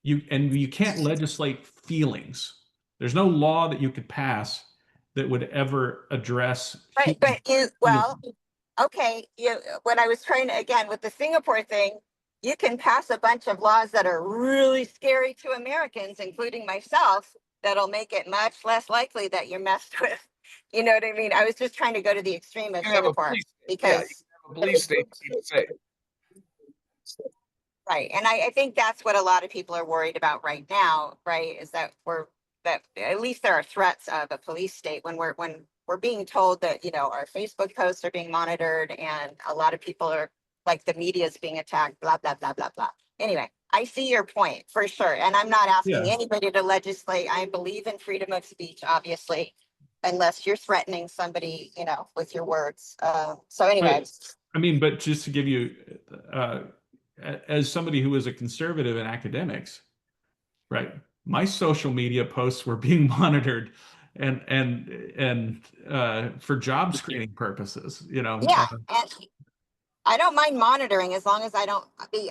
You can't legislate feelings. There's no law that you could pass that would ever address Right, human but you, well, feelings. okay, when I was trying to, again, with the Singapore thing, you can pass a bunch of laws that are really scary to Americans, including myself, that'll make it much less likely that you're messed with. You know what I mean? I was just trying to go to the extreme You of can have a Singapore police state. Yeah, you because, can have a police state to keep it safe. right. And I think that's what a lot of people are worried about right now, right? Is that that at least there are threats of a police state when we're being told that, you know, our Facebook posts are being monitored and a lot of people are like the media is being attacked, blah, blah, blah, blah, blah. Anyway, I see your point for sure. And I'm not asking Yeah. anybody to legislate. I believe in freedom of speech, obviously, unless you're threatening somebody, you know, with your words. So anyway. But I mean, but just to give you, as somebody who is a conservative in academics, right? My social media posts were being monitored and for job screening purposes, you know. Yeah, and I don't mind monitoring as long as I don't be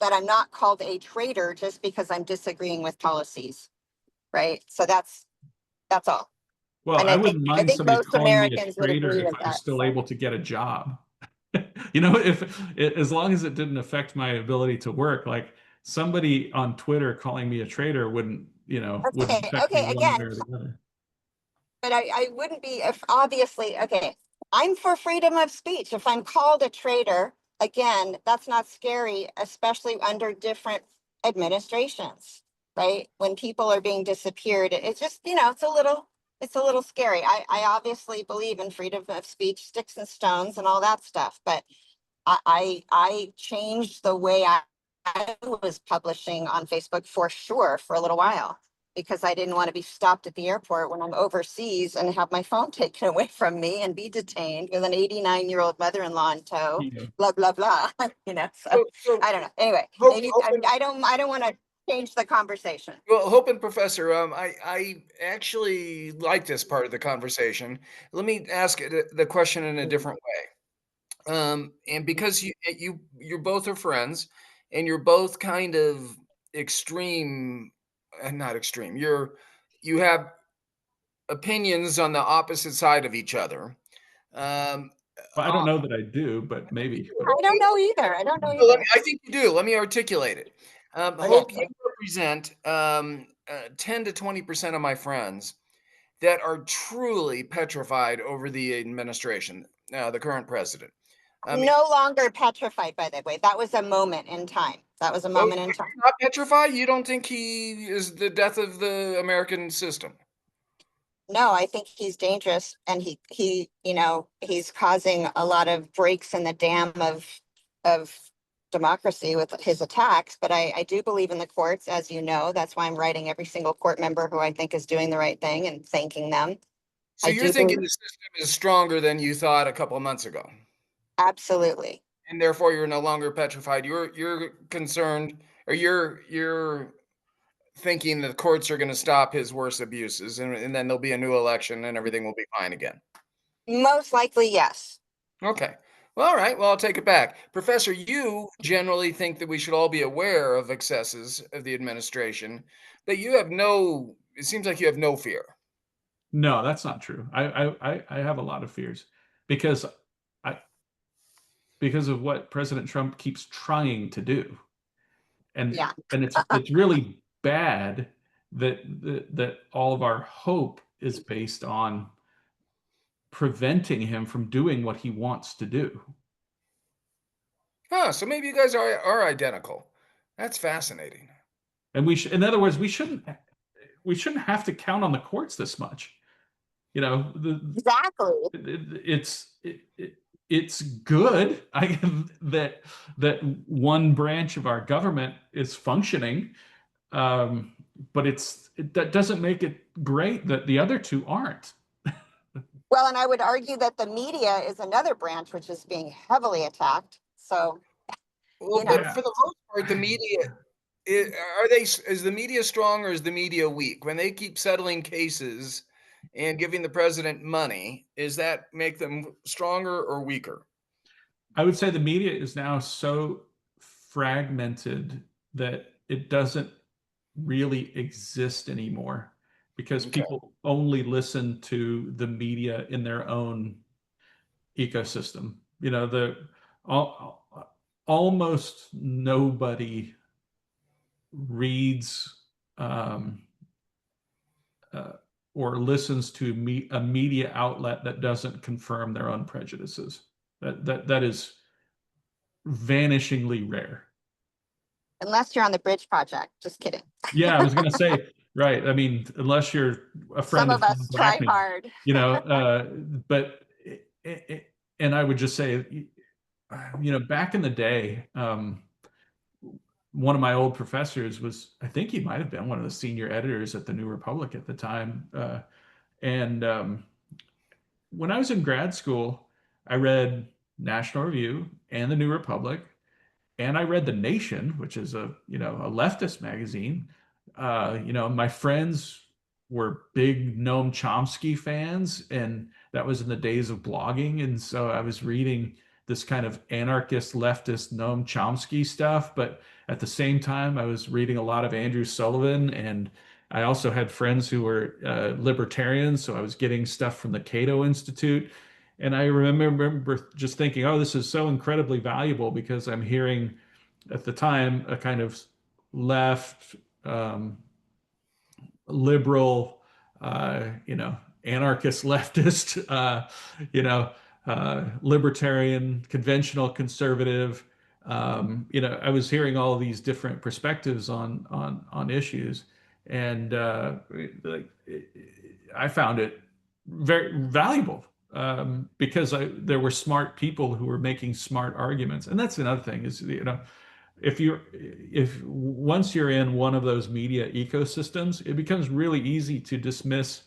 that I'm not called a traitor just because I'm disagreeing with policies, right? So that's all. Well, And I I think wouldn't mind somebody most calling me a Americans would traitor agree if with I was that. still So. able to get a job. You know, as long as it didn't affect my ability to work, like somebody on Twitter calling me a traitor wouldn't, you know, wouldn't Okay, affect me okay, one way again, or the other. but I wouldn't be if obviously, okay, I'm for freedom of speech. If I'm called a traitor, again, that's not scary, especially under different administrations, right? When people are being disappeared, it's just, you know, it's a little scary. I obviously believe in freedom of speech, sticks and stones and all that stuff, but I changed the way I was publishing on Facebook for sure for a little while because I didn't want to be stopped at the airport when I'm overseas and have my phone taken away from me and be detained with an 89-year-old mother-in-law in tow, Yeah. blah, blah, blah. You know, so So I don't know. Anyway, maybe open. I don't want to change the conversation. Well, Hope and Professor, I actually like this part of the conversation. Let me ask the question in a different way. And because you both are friends, and you're both kind of extreme, not extreme. You have opinions on the opposite side of each other. Um, Well, I don't know that I do, but maybe. I don't know either. I don't know Well, either. I think you do. Let me articulate it. Hope, you represent 10 to 20% of my friends that are truly petrified over the administration, the current president. I mean, No longer petrified, by the way. That was a moment in time. That was a oh, moment in you're time. not petrified? You don't think he is the death of the American system? No, I think he's dangerous, and he's causing a lot of breaks in the dam of democracy with his attacks. But I do believe in the courts, as you know. That's why I'm writing every single court member who I think is doing the right thing and thanking them. So I you're do thinking believe the system is stronger than you thought a couple of months ago, absolutely. and therefore you're no longer petrified. You're concerned, or you're thinking the courts are going to stop his worst abuses, and then there'll be a new election and everything will be fine again. Most likely, yes. Okay. Well, all right. Well, I'll take it back. Professor, you generally think that we should all be aware of excesses of the administration, but it seems like you have no fear. No, that's not true. I have a lot of fears because I because of what President Trump keeps trying to do. And Yeah. it's really bad that all of our hope is based on preventing him from doing what he wants to do. Huh, so maybe you guys are identical. That's fascinating. And in other words, we shouldn't have to count on the courts this much. You know, Exactly. it's good that one branch of our government is functioning, but that doesn't make it great that the other two aren't. Well, and I would argue that the media is another branch which is being heavily attacked. So, Well, you know, but for the most part, the media is the media strong or is the media weak? When they keep settling cases and giving the president money, does that make them stronger or weaker? I would say the media is now so fragmented that it doesn't really exist anymore because Okay. people only listen to the media in their own ecosystem. You know, almost nobody reads um, uh, or listens to a media outlet that doesn't confirm their own prejudices. That is vanishingly rare. unless you're on the Bridge Project, just kidding. Yeah, I was going to say, right. I mean, unless you're a Some friend of of us try Blackman, hard. you know, but, and I would just say, you know, back in the day, one of my old professors was, I think he might have been one of the senior editors at the New Republic at the time. And when I was in grad school, I read National Review and the New Republic, and I read The Nation, which is a leftist magazine. My friends were big Noam Chomsky fans, and that was in the days of blogging, and so I was reading this kind of anarchist leftist Noam Chomsky stuff, but at the same time I was reading a lot of Andrew Sullivan, and I also had friends who were libertarians, so I was getting stuff from the Cato Institute. And I remember just thinking, oh, this is so incredibly valuable because I'm hearing at the time a kind of left, liberal, anarchist leftist, libertarian, conventional conservative. I was hearing all these different perspectives on issues, and I found it very valuable because there were smart people who were making smart arguments. And that's another thing is, if once you're in one of those media ecosystems, it becomes really easy to dismiss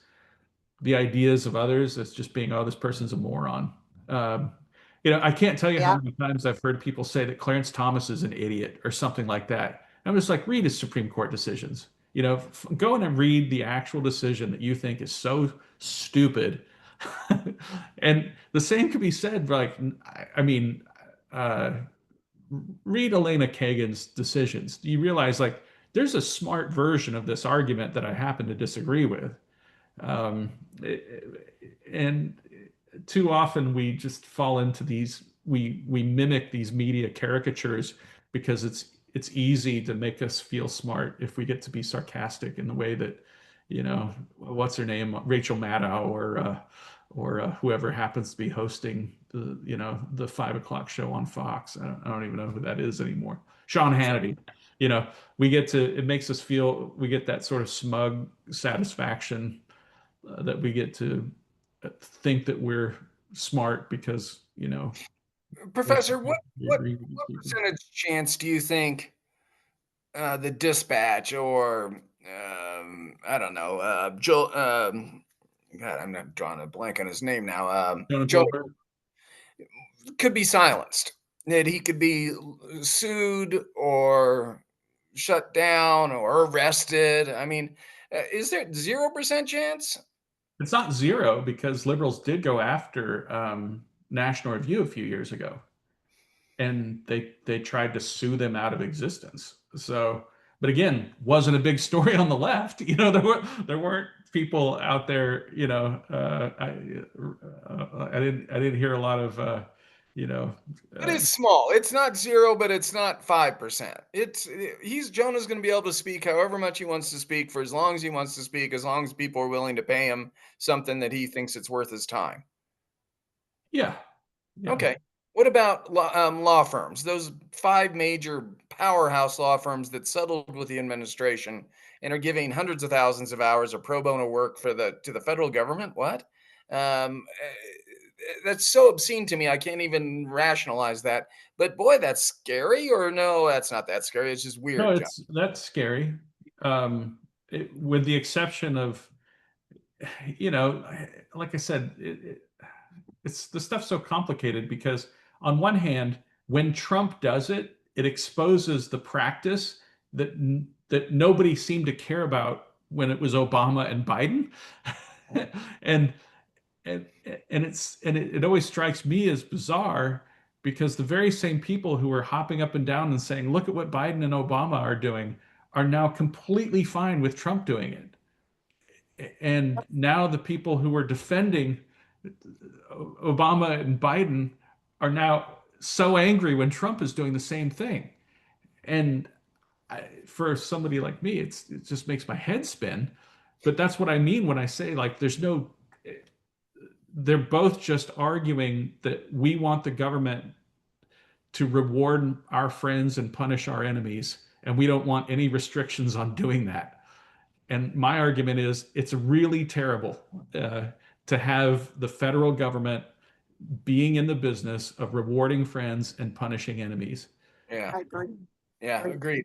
the ideas of others as just being, oh, this person's a moron. I can't tell you how Yeah. many times I've heard people say that Clarence Thomas is an idiot or something like that. I'm just like, read his Supreme Court decisions. You know, go in and read the actual decision that you think is so stupid. And the same could be said, like, I mean, uh, read Elena Kagan's decisions. Do you realize, like, there's a smart version of this argument that I happen to disagree with? Um, and too often we just fall into these, we mimic these media caricatures because it's easy to make us feel smart if we get to be sarcastic in the way that, you know, what's her name, Rachel Maddow, or whoever happens to be hosting the, you know, the 5 o'clock show on Fox. I don't even know who that is anymore. Sean Hannity. You know, we get to, it makes us feel, we get that sort of smug satisfaction that we get to think that we're smart because, you know, Professor, we what agree with these what people. percentage chance do you think the Dispatch or I don't know, Joel? God, I'm not drawing a blank on his name now. Jonah Joe Goldberg? could be silenced. That he could be sued or shut down or arrested. I mean, is there 0% chance? It's not zero because liberals did go after National Review a few years ago, and they tried to sue them out of existence. So, but again, wasn't a big story on the left. You know, there weren't people out there. You know, I didn't hear a lot of you know. But Uh, it's small. It's not 0, but it's not 5%. He's Jonah's going to be able to speak however much he wants to speak for as long as he wants to speak, as long as people are willing to pay him something that he thinks it's worth his time. yeah, yeah. Okay. What about law firms? Those 5 major powerhouse law firms that settled with the administration and are giving hundreds of thousands of hours of pro bono work for the federal government. What? That's so obscene to me. I can't even rationalize that. But boy, that's scary. Or no, that's not that scary. It's just No, weird, John. it's that's scary. With the exception of, you know, like I said, it's the stuff's so complicated because on one hand, when Trump does it, it exposes the practice that that nobody seemed to care about when it was Obama and Biden, and and it always strikes me as bizarre because the very same people who are hopping up and down and saying, "Look at what Biden and Obama are doing," are now completely fine with Trump doing it. And now the people who are defending Obama and Biden are now so angry when Trump is doing the same thing. And for somebody like me, it just makes my head spin. But that's what I mean when I say, like, there's no, they're both just arguing that we want the government to reward our friends and punish our enemies, and we don't want any restrictions on doing that. And my argument is it's really terrible to have the federal government being in the business of rewarding friends and punishing enemies. Yeah. I agree. Yeah, agreed.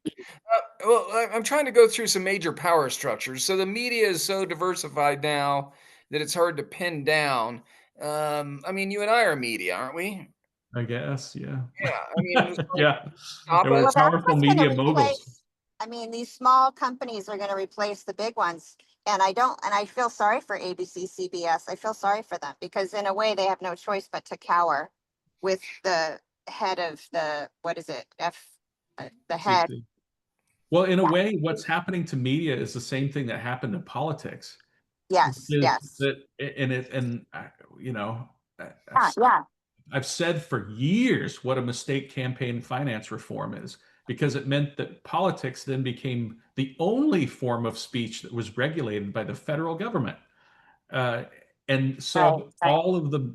Well, I'm trying to go through some major power structures. So the media is so diversified now that it's hard to pin down. I mean, you and I are media, aren't we? I guess, yeah. Yeah. I mean, so Yeah. top And we're us. Well, that's powerful what's going to media moguls. replace. I mean, these small companies are going to replace the big ones. And I feel sorry for ABC, CBS. I feel sorry for them because in a way they have no choice but to cower with the head of the, what is it? The head. Well, in a Yeah. way, what's happening to media is the same thing that happened to politics. Yes. Is Yes. that and it and you know, Yeah. Yeah. I've said for years what a mistake campaign finance reform is because it meant that politics then became the only form of speech that was regulated by the federal government. Uh, and Right. so Right. all of the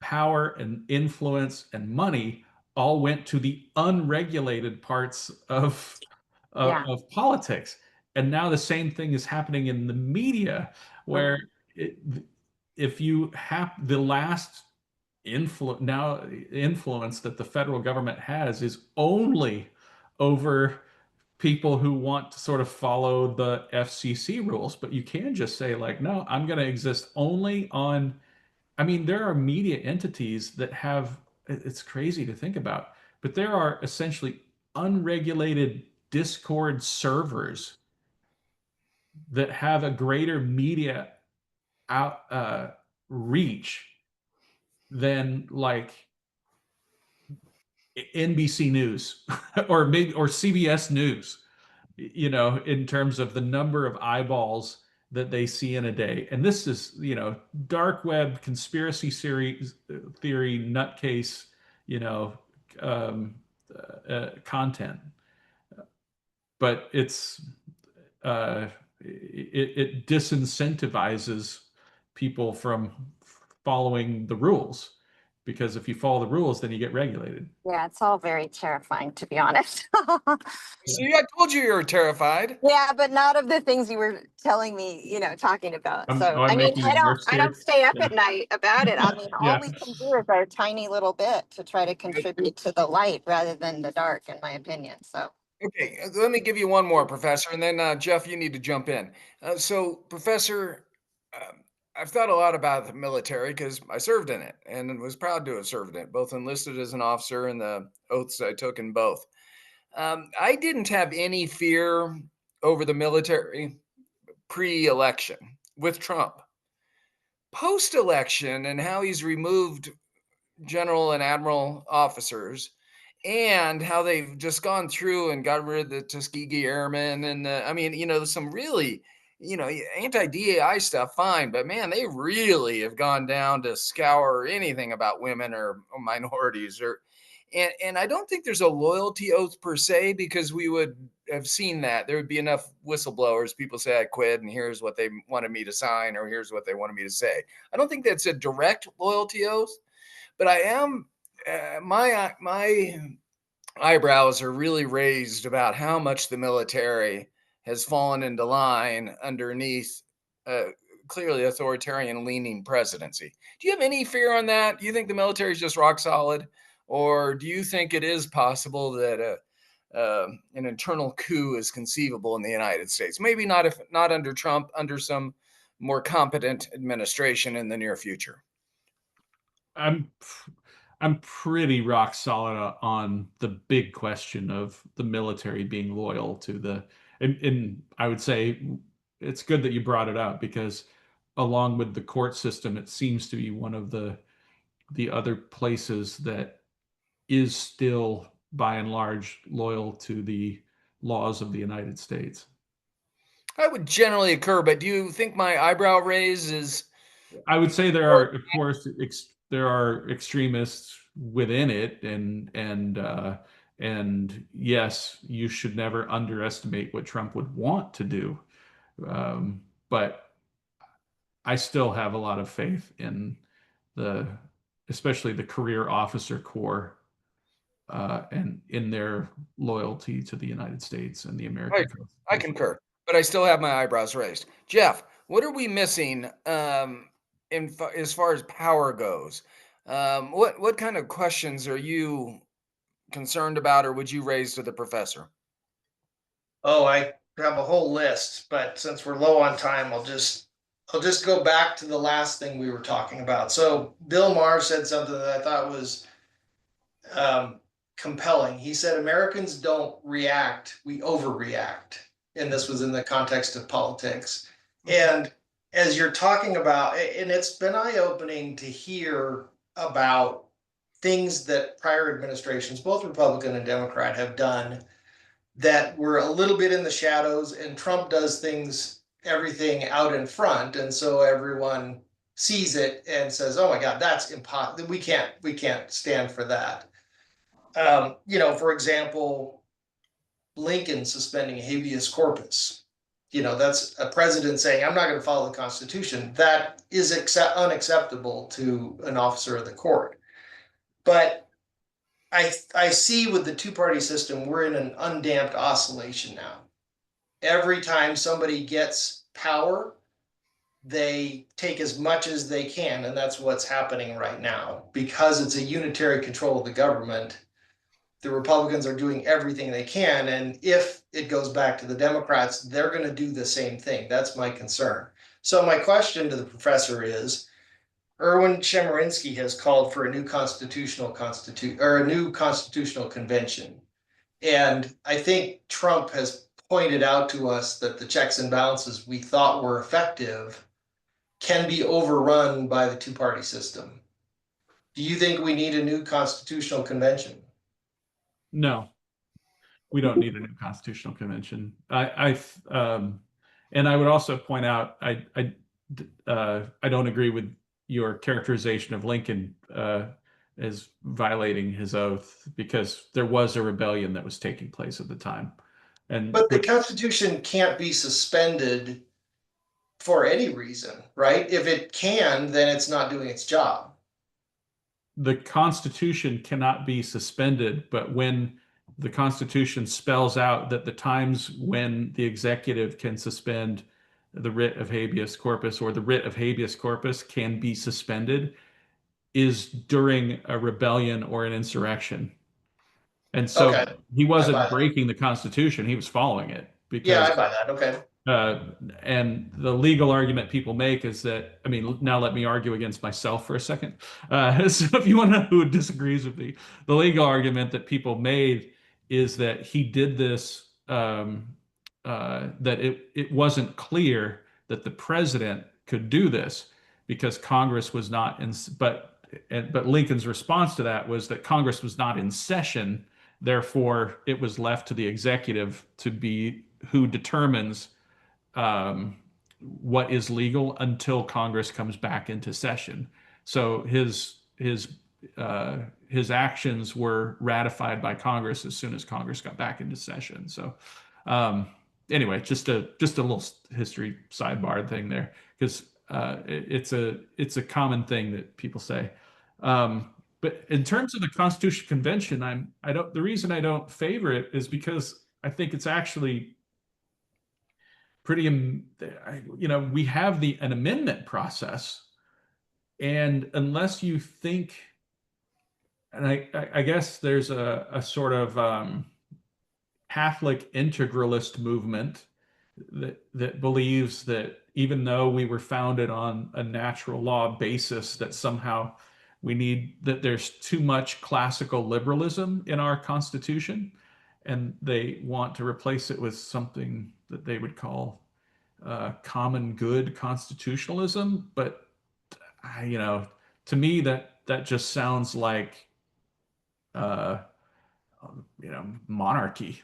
power and influence and money all went to the unregulated parts Yeah. of politics. And now the same thing is happening in the media, where it, if you have the last influence that the federal government has is only over people who want to sort of follow the FCC rules, but you can just say, like, no, I'm going to exist only on, I mean, there are media entities that have, it's crazy to think about, but there are essentially unregulated Discord servers that have a greater media reach than like NBC News or maybe or CBS News, you know, in terms of the number of eyeballs that they see in a day. And this is, you know, dark web conspiracy theory nutcase, you know, um, content. But it disincentivizes people from following the rules, because if you follow the rules, then you get regulated. Yeah, it's all very terrifying, to be honest. See, I told you were terrified. Yeah, but not of the things you were telling me, you know, talking about. So, I'm I mean, making you more I scared. don't stay up Yeah. at night about it. I mean, all Yeah. we can do is our tiny little bit to try to contribute to the light rather than the dark, in my opinion. So, Okay, let me give you one more, Professor, and then Jeff, you need to jump in. So, Professor, I've thought a lot about the military because I served in it and was proud to have served in it, both enlisted as an officer and the oaths I took in both. I didn't have any fear over the military pre-election with Trump. Post-election and how he's removed general and admiral officers, and how they've just gone through and got rid of the Tuskegee Airmen. And I mean, you know, some really, you know, anti-DAI stuff, fine, but man, they really have gone down to scour anything about women or minorities. And I don't think there's a loyalty oath per se, because we would have seen that there would be enough whistleblowers. People say I quit, and here's what they wanted me to sign, or here's what they wanted me to say. I don't think that's a direct loyalty oath, but I am my eyebrows are really raised about how much the military has fallen into line underneath a clearly authoritarian leaning presidency. Do you have any fear on that? Do you think the military is just rock solid, or do you think it is possible that an internal coup is conceivable in the United States? Maybe not, if not under Trump, under some more competent administration in the near future. I'm I'm pretty rock solid on the big question of the military being loyal to the, and I would say it's good that you brought it up, because along with the court system, it seems to be one of the other places that is still by and large loyal to the laws of the United States. That would generally occur, but do you think my eyebrow raise is? I would say there are, of course, there are extremists within it, and yes, you should never underestimate what Trump would want to do, but I still have a lot of faith in the, especially the career officer corps, and in their loyalty to the United States and the American I Constitution. concur, but I still have my eyebrows raised. Jeff, what are we missing as far as power goes? What kind of questions are you concerned about, or would you raise to the professor? Oh, I have a whole list, but since we're low on time, I'll just go back to the last thing we were talking about. So Bill Maher said something that I thought was compelling. He said Americans don't react, we overreact. And this was in the context of politics. And as you're talking about, and it's been eye-opening to hear about things that prior administrations, both Republican and Democrat, have done that were a little bit in the shadows, and Trump does everything out in front, and so everyone sees it and says, "Oh my God, that's impossible. We can't stand for that." You know, for example, Lincoln suspending habeas corpus. You know, that's a president saying, "I'm not going to follow the Constitution." That is unacceptable to an officer of the court. But I see with the two-party system, we're in an undamped oscillation now. Every time somebody gets power, they take as much as they can, and that's what's happening right now. Because it's a unitary control of the government, the Republicans are doing everything they can, and if it goes back to the Democrats, they're going to do the same thing. That's my concern. So my question to the professor is, Erwin Chemerinsky has called for a new constitutional convention. And I think Trump has pointed out to us that the checks and balances we thought were effective can be overrun by the two-party system. Do you think we need a new constitutional convention? No, we don't need a new constitutional convention. And I would also point out, I don't agree with your characterization of Lincoln as violating his oath, because there was a rebellion that was taking place at the time. But the Constitution can't be suspended for any reason, right? If it can, then it's not doing its job. The Constitution cannot be suspended, but when the Constitution spells out that the times when the executive can suspend the writ of habeas corpus, or the writ of habeas corpus can be suspended, is during a rebellion or an insurrection. And so Okay. he I buy wasn't that. breaking the Constitution, he was following it. Yeah, Because I buy that. Okay. and the legal argument people make is that, I mean, now let me argue against myself for a second. So if you want to know who disagrees with me, the legal argument that people made is that he did this, that it wasn't clear that the president could do this because Congress was not in, but Lincoln's response to that was that Congress was not in session. Therefore, it was left to the executive to be who determines what is legal until Congress comes back into session. So his actions were ratified by Congress as soon as Congress got back into session. So anyway, just a little history sidebar thing there, because it's a common thing that people say. But in terms of the Constitutional Convention, the reason I don't favor it is because I think it's actually pretty, we have an amendment process, and unless you think, and I guess there's a sort of Catholic integralist movement that believes that even though we were founded on a natural law basis, that somehow that there's too much classical liberalism in our Constitution, and they want to replace it with something that they would call common good constitutionalism. But to me, that just sounds like monarchy.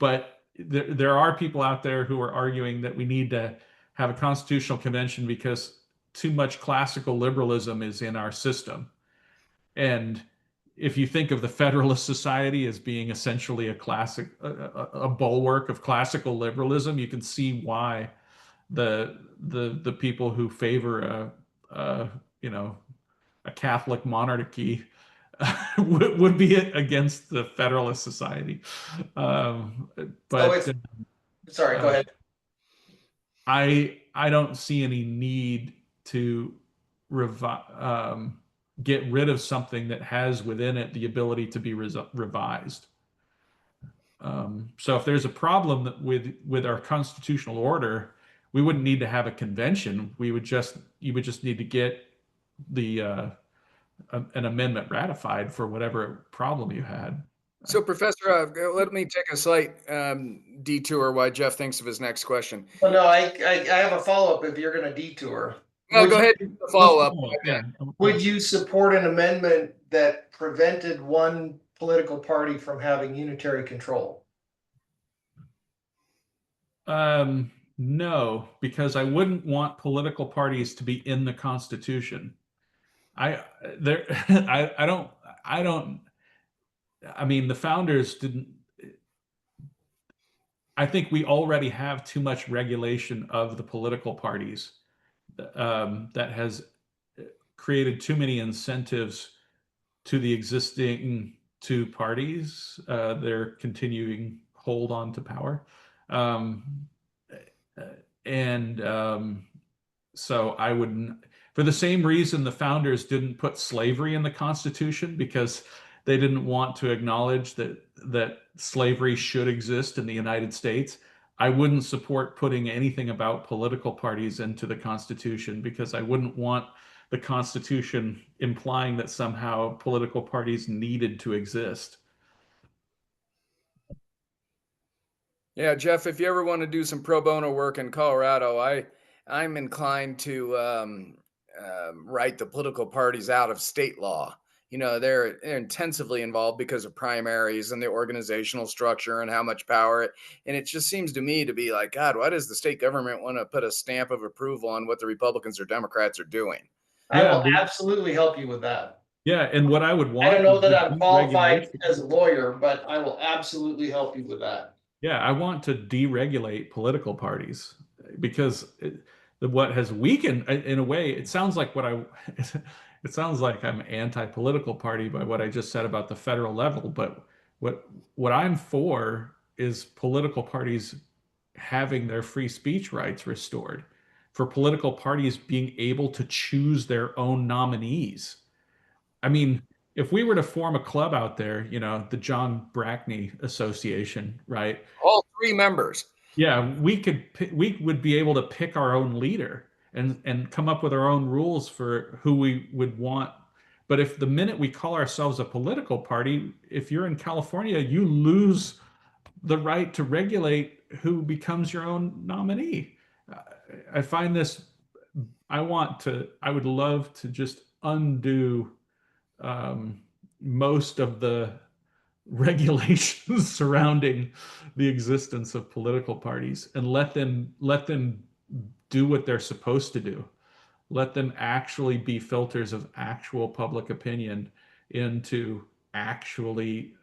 But there are people out there who are arguing that we need to have a constitutional convention because too much classical liberalism is in our system. And if you think of the Federalist Society as being essentially a bulwark of classical liberalism, you can see why the people who favor a Catholic monarchy would be against the Federalist Society. But sorry, go ahead. I don't see any need to get rid of something that has within it the ability to be revised. So if there's a problem with our constitutional order, we wouldn't need to have a convention. You would just need to get an amendment ratified for whatever problem you had. So, Professor, let me take a slight detour while Jeff thinks of his next question. Well, no, I have a follow-up if you're going to detour. No, go ahead. Follow up. Yeah. Would you support an amendment that prevented one political party from having unitary control? No, because I wouldn't want political parties to be in the Constitution. I mean, the founders didn't. I think we already have too much regulation of the political parties that has created too many incentives to the existing two parties, their continuing hold on to power. So I wouldn't, for the same reason the founders didn't put slavery in the Constitution, because they didn't want to acknowledge that slavery should exist in the United States. I wouldn't support putting anything about political parties into the Constitution, because I wouldn't want the Constitution implying that somehow political parties needed to exist. Yeah, Jeff, if you ever want to do some pro bono work in Colorado, I'm inclined to write the political parties out of state law. You know, they're intensively involved because of primaries and the organizational structure and how much power it. And it just seems to me to be like, God, why does the state government want to put a stamp of approval on what the Republicans or Democrats are doing? I Yeah, will absolutely help you with that. yeah, and what I would I don't want know is that the I'm qualified deregulation. as a lawyer, but I will absolutely help you with that. Yeah, I want to deregulate political parties because what has weakened, in a way, it sounds like it sounds like I'm anti-political party by what I just said about the federal level, but what I'm for is political parties having their free speech rights restored, for political parties being able to choose their own nominees. I mean, if we were to form a club out there, the John Brackney Association, right? All three members. Yeah, we would be able to pick our own leader and come up with our own rules for who we would want. But if the minute we call ourselves a political party, if you're in California, you lose the right to regulate who becomes your own nominee. I find this, I would love to just undo most of the regulations surrounding the existence of political parties and let them do what they're supposed to do. Let them actually be filters of actual public opinion into actually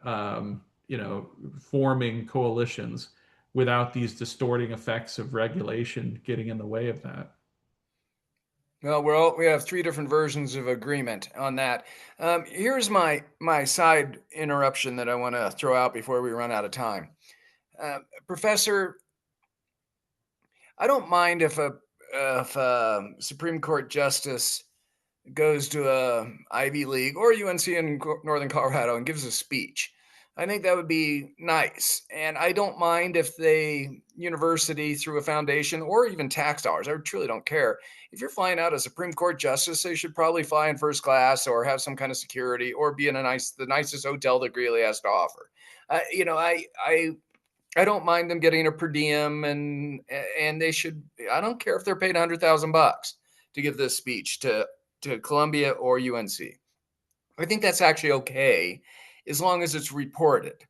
forming coalitions without these distorting effects of regulation getting in the way of that. Well, we have three different versions of agreement on that. Here's my side interruption that I want to throw out before we run out of time. Professor, I don't mind if a Supreme Court justice goes to a Ivy League or UNC in Northern Colorado and gives a speech. I think that would be nice. And I don't mind if they university through a foundation or even tax dollars. I truly don't care. If you're flying out a Supreme Court justice, they should probably fly in first class or have some kind of security or be in the nicest hotel that Greeley has to offer. I don't mind them getting a per diem and they should. I don't care if they're paid $100,000 to give this speech to Columbia or UNC. I think that's actually okay as long as it's reported.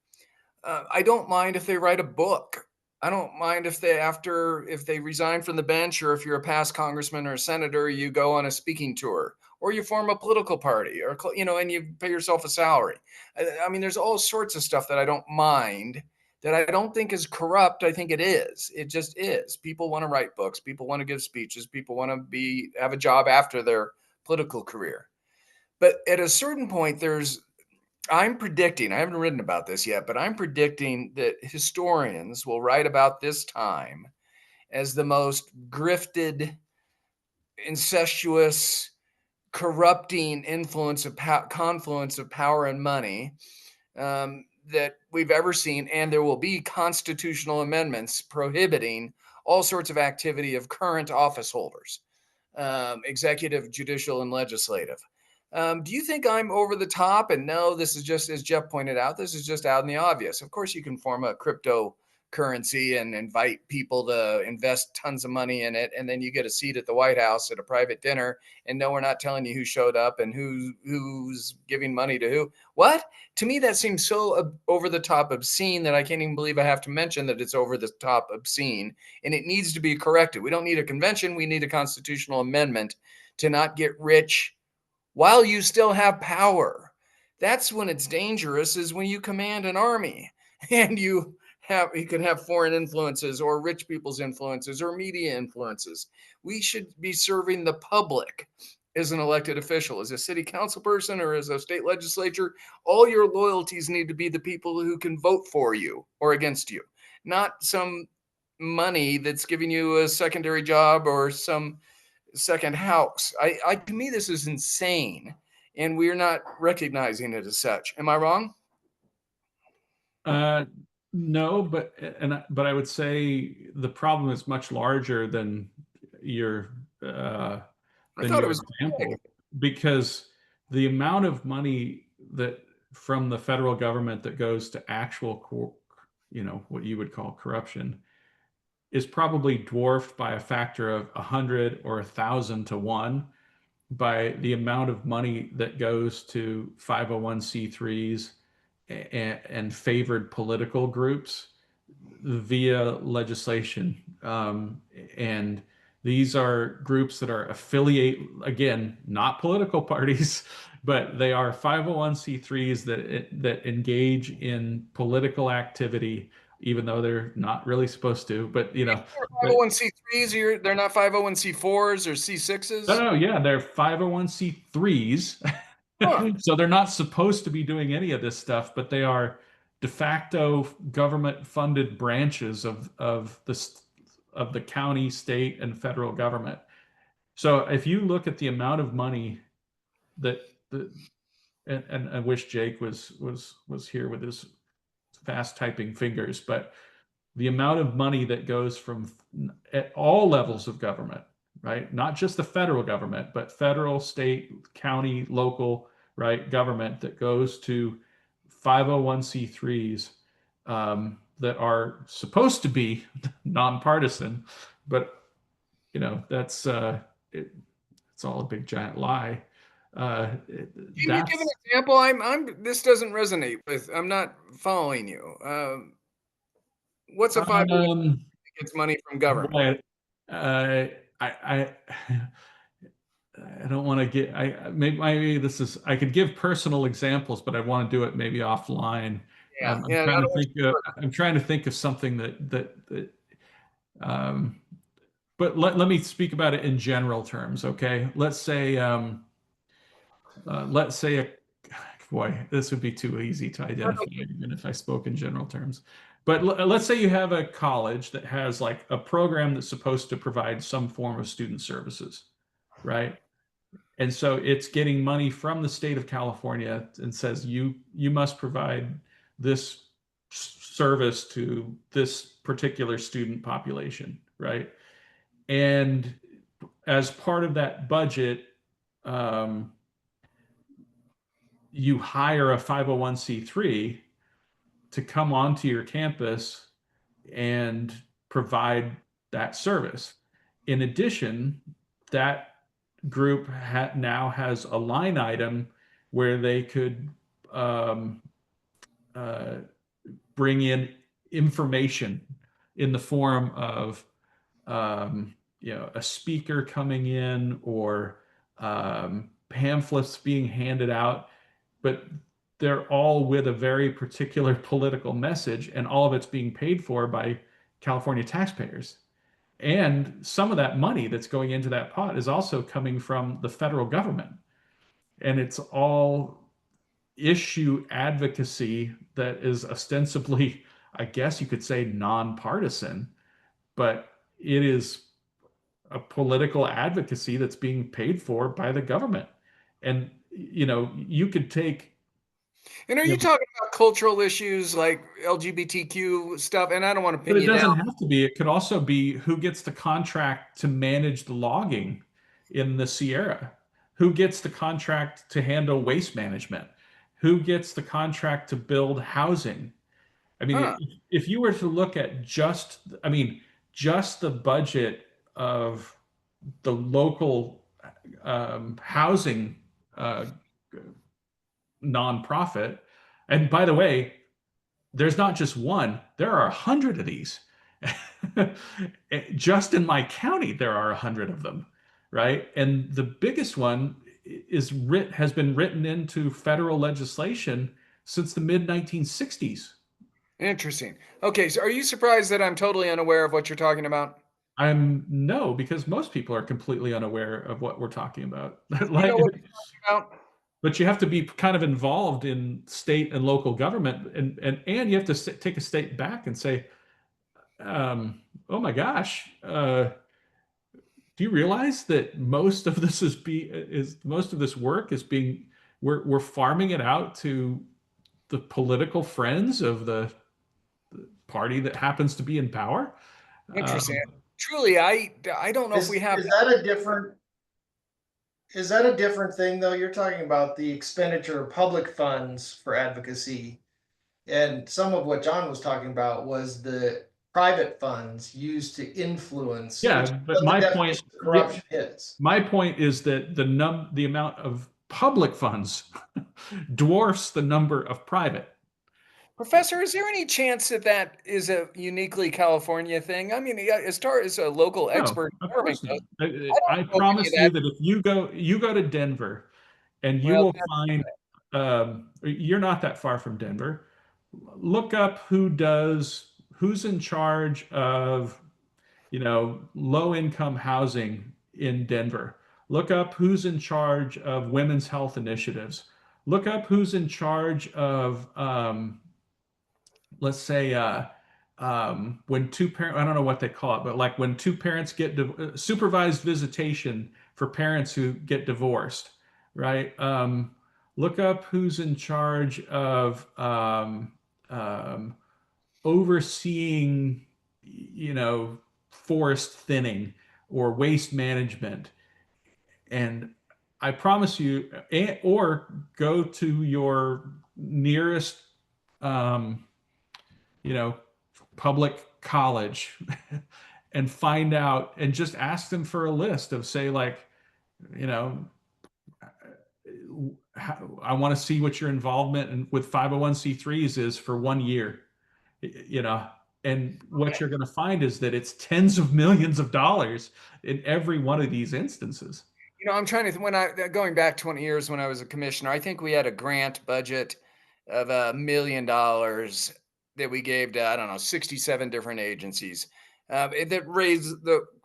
I don't mind if they write a book. I don't mind if they resign from the bench, or if you're a past congressman or a senator, you go on a speaking tour or you form a political party, or and you pay yourself a salary. I mean, there's all sorts of stuff that I don't mind, that I don't think is corrupt. I think it is. It just is. People want to write books. People want to give speeches. People want to have a job after their political career. But at a certain point, I'm predicting, I haven't written about this yet, but I'm predicting that historians will write about this time as the most grifted, incestuous, corrupting confluence of power and money that we've ever seen. And there will be constitutional amendments prohibiting all sorts of activity of current office holders, executive, judicial, and legislative. Do you think I'm over the top? And no, this is just, as Jeff pointed out, this is just out in the obvious. Of course, you can form a cryptocurrency and invite people to invest tons of money in it, and then you get a seat at the White House at a private dinner, and no, we're not telling you who showed up and who's giving money to who. What? To me, that seems so over the top obscene that I can't even believe I have to mention that it's over the top obscene, and it needs to be corrected. We don't need a convention. We need a constitutional amendment to not get rich while you still have power. That's when it's dangerous, is when you command an army and you can have foreign influences or rich people's influences or media influences. We should be serving the public as an elected official, as a city council person or as a state legislature. All your loyalties need to be the people who can vote for you or against you, not some money that's giving you a secondary job or some second house. To me, this is insane, and we're not recognizing it as such. Am I wrong? Uh, no, but I would say the problem is much larger than your I than thought it your was big. example, because the amount of money that from the federal government that goes to actual, what you would call corruption is probably dwarfed by a factor of 100 or 1,000 to 1 by the amount of money that goes to 501c3s and favored political groups via legislation. And these are groups that are affiliate, again, not political parties, but they are 501c3s that engage in political activity, even though they're not really supposed to. But but 501c3s, they're not 501c4s or no, C6s? no, yeah, they're 501c3s. Huh. So they're not supposed to be doing any of this stuff, but they are de facto government funded branches of the county, state, and federal government. So if you look at the amount of money that the and I wish Jake was here with his fast typing fingers, but the amount of money that goes from at all levels of government, right? Not just the federal government, but federal, state, county, local, right, government that goes to 501c3s that are supposed to be nonpartisan, but that's it's all a big giant lie. Can you give an That's example? This doesn't resonate with, I'm not following you. What's a 501 um, that gets money from government? boy, I I don't want to get maybe this is I could give personal examples, but I want to do it maybe offline. Yeah, I'm yeah, I trying to don't want think you of to. I'm trying to think of something that um but let me speak about it in general terms, okay? Let's say a boy, this would be too easy to identify even if I spoke in general terms. But let's say you have a college that has like a program that's supposed to provide some form of student services, right? And so it's getting money from the state of California and says you must provide this service to this particular student population, right? And as part of that budget, um, you hire a 501c3 to come onto your campus and provide that service. In addition, that group now has a line item where they could um, uh, bring in information in the form of a speaker coming in or pamphlets being handed out, but they're all with a very particular political message, and all of it's being paid for by California taxpayers. And some of that money that's going into that pot is also coming from the federal government. And it's all issue advocacy that is ostensibly, I guess you could say, nonpartisan, but it is a political advocacy that's being paid for by the government. And, you could take, And are you you know, talking about cultural issues like LGBTQ stuff? And I don't want to but pin it you down. doesn't have to be. It could also be who gets the contract to manage the logging in the Sierra, who gets the contract to handle waste management, who gets the contract to build housing. I mean, Huh. if you were to look at just the budget of the local housing uh, nonprofit, and by the way, there's not just one, there are 100 of these. Just in my county, there are 100 of them, right? And the biggest one has been written into federal legislation since the mid 1960s. Interesting. Okay, so are you surprised that I'm totally unaware of what you're talking about? I'm no, because most people are completely unaware of what we're talking about. You know Like, what you're talking about? but you have to be kind of involved in state and local government, and you have to take a step back and say, oh my gosh, do you realize that most of this work is being we're farming it out to the political friends of the party that happens to be in power? Interesting. Um, Truly, I don't know if we have Is that a different Is that a different thing though? You're talking about the expenditure of public funds for advocacy. And some of what John was talking about was the private funds used to influence, which is Yeah, but what the my point, definition of corruption is. my point is that the amount of public funds dwarfs the number of private. Professor, is there any chance that that is a uniquely California thing? I mean, yeah, as far as a local No, expert of farming course not. goes, I I don't know if any of promise that. you that if you go to Denver and you Well, will find, you're not that far from Denver. Look up who's in charge of, low income housing in Denver. Look up who's in charge of women's health initiatives. Look up who's in charge of, let's say, when two parents, I don't know what they call it, but like when two parents get supervised visitation for parents who get divorced, right? Look up who's in charge of, um, overseeing, forest thinning or waste management. And I promise you, or go to your nearest, um, you know, public college and find out and just ask them for a list of, say, like, you know, I want to see what your involvement with 501c3s is for 1 year, you know, and what you're going to find is that it's tens of millions of dollars in every one of these instances. I'm trying to, going back 20 years when I was a commissioner, I think we had a grant budget of $1 million that we gave to, I don't know, 67 different agencies that raised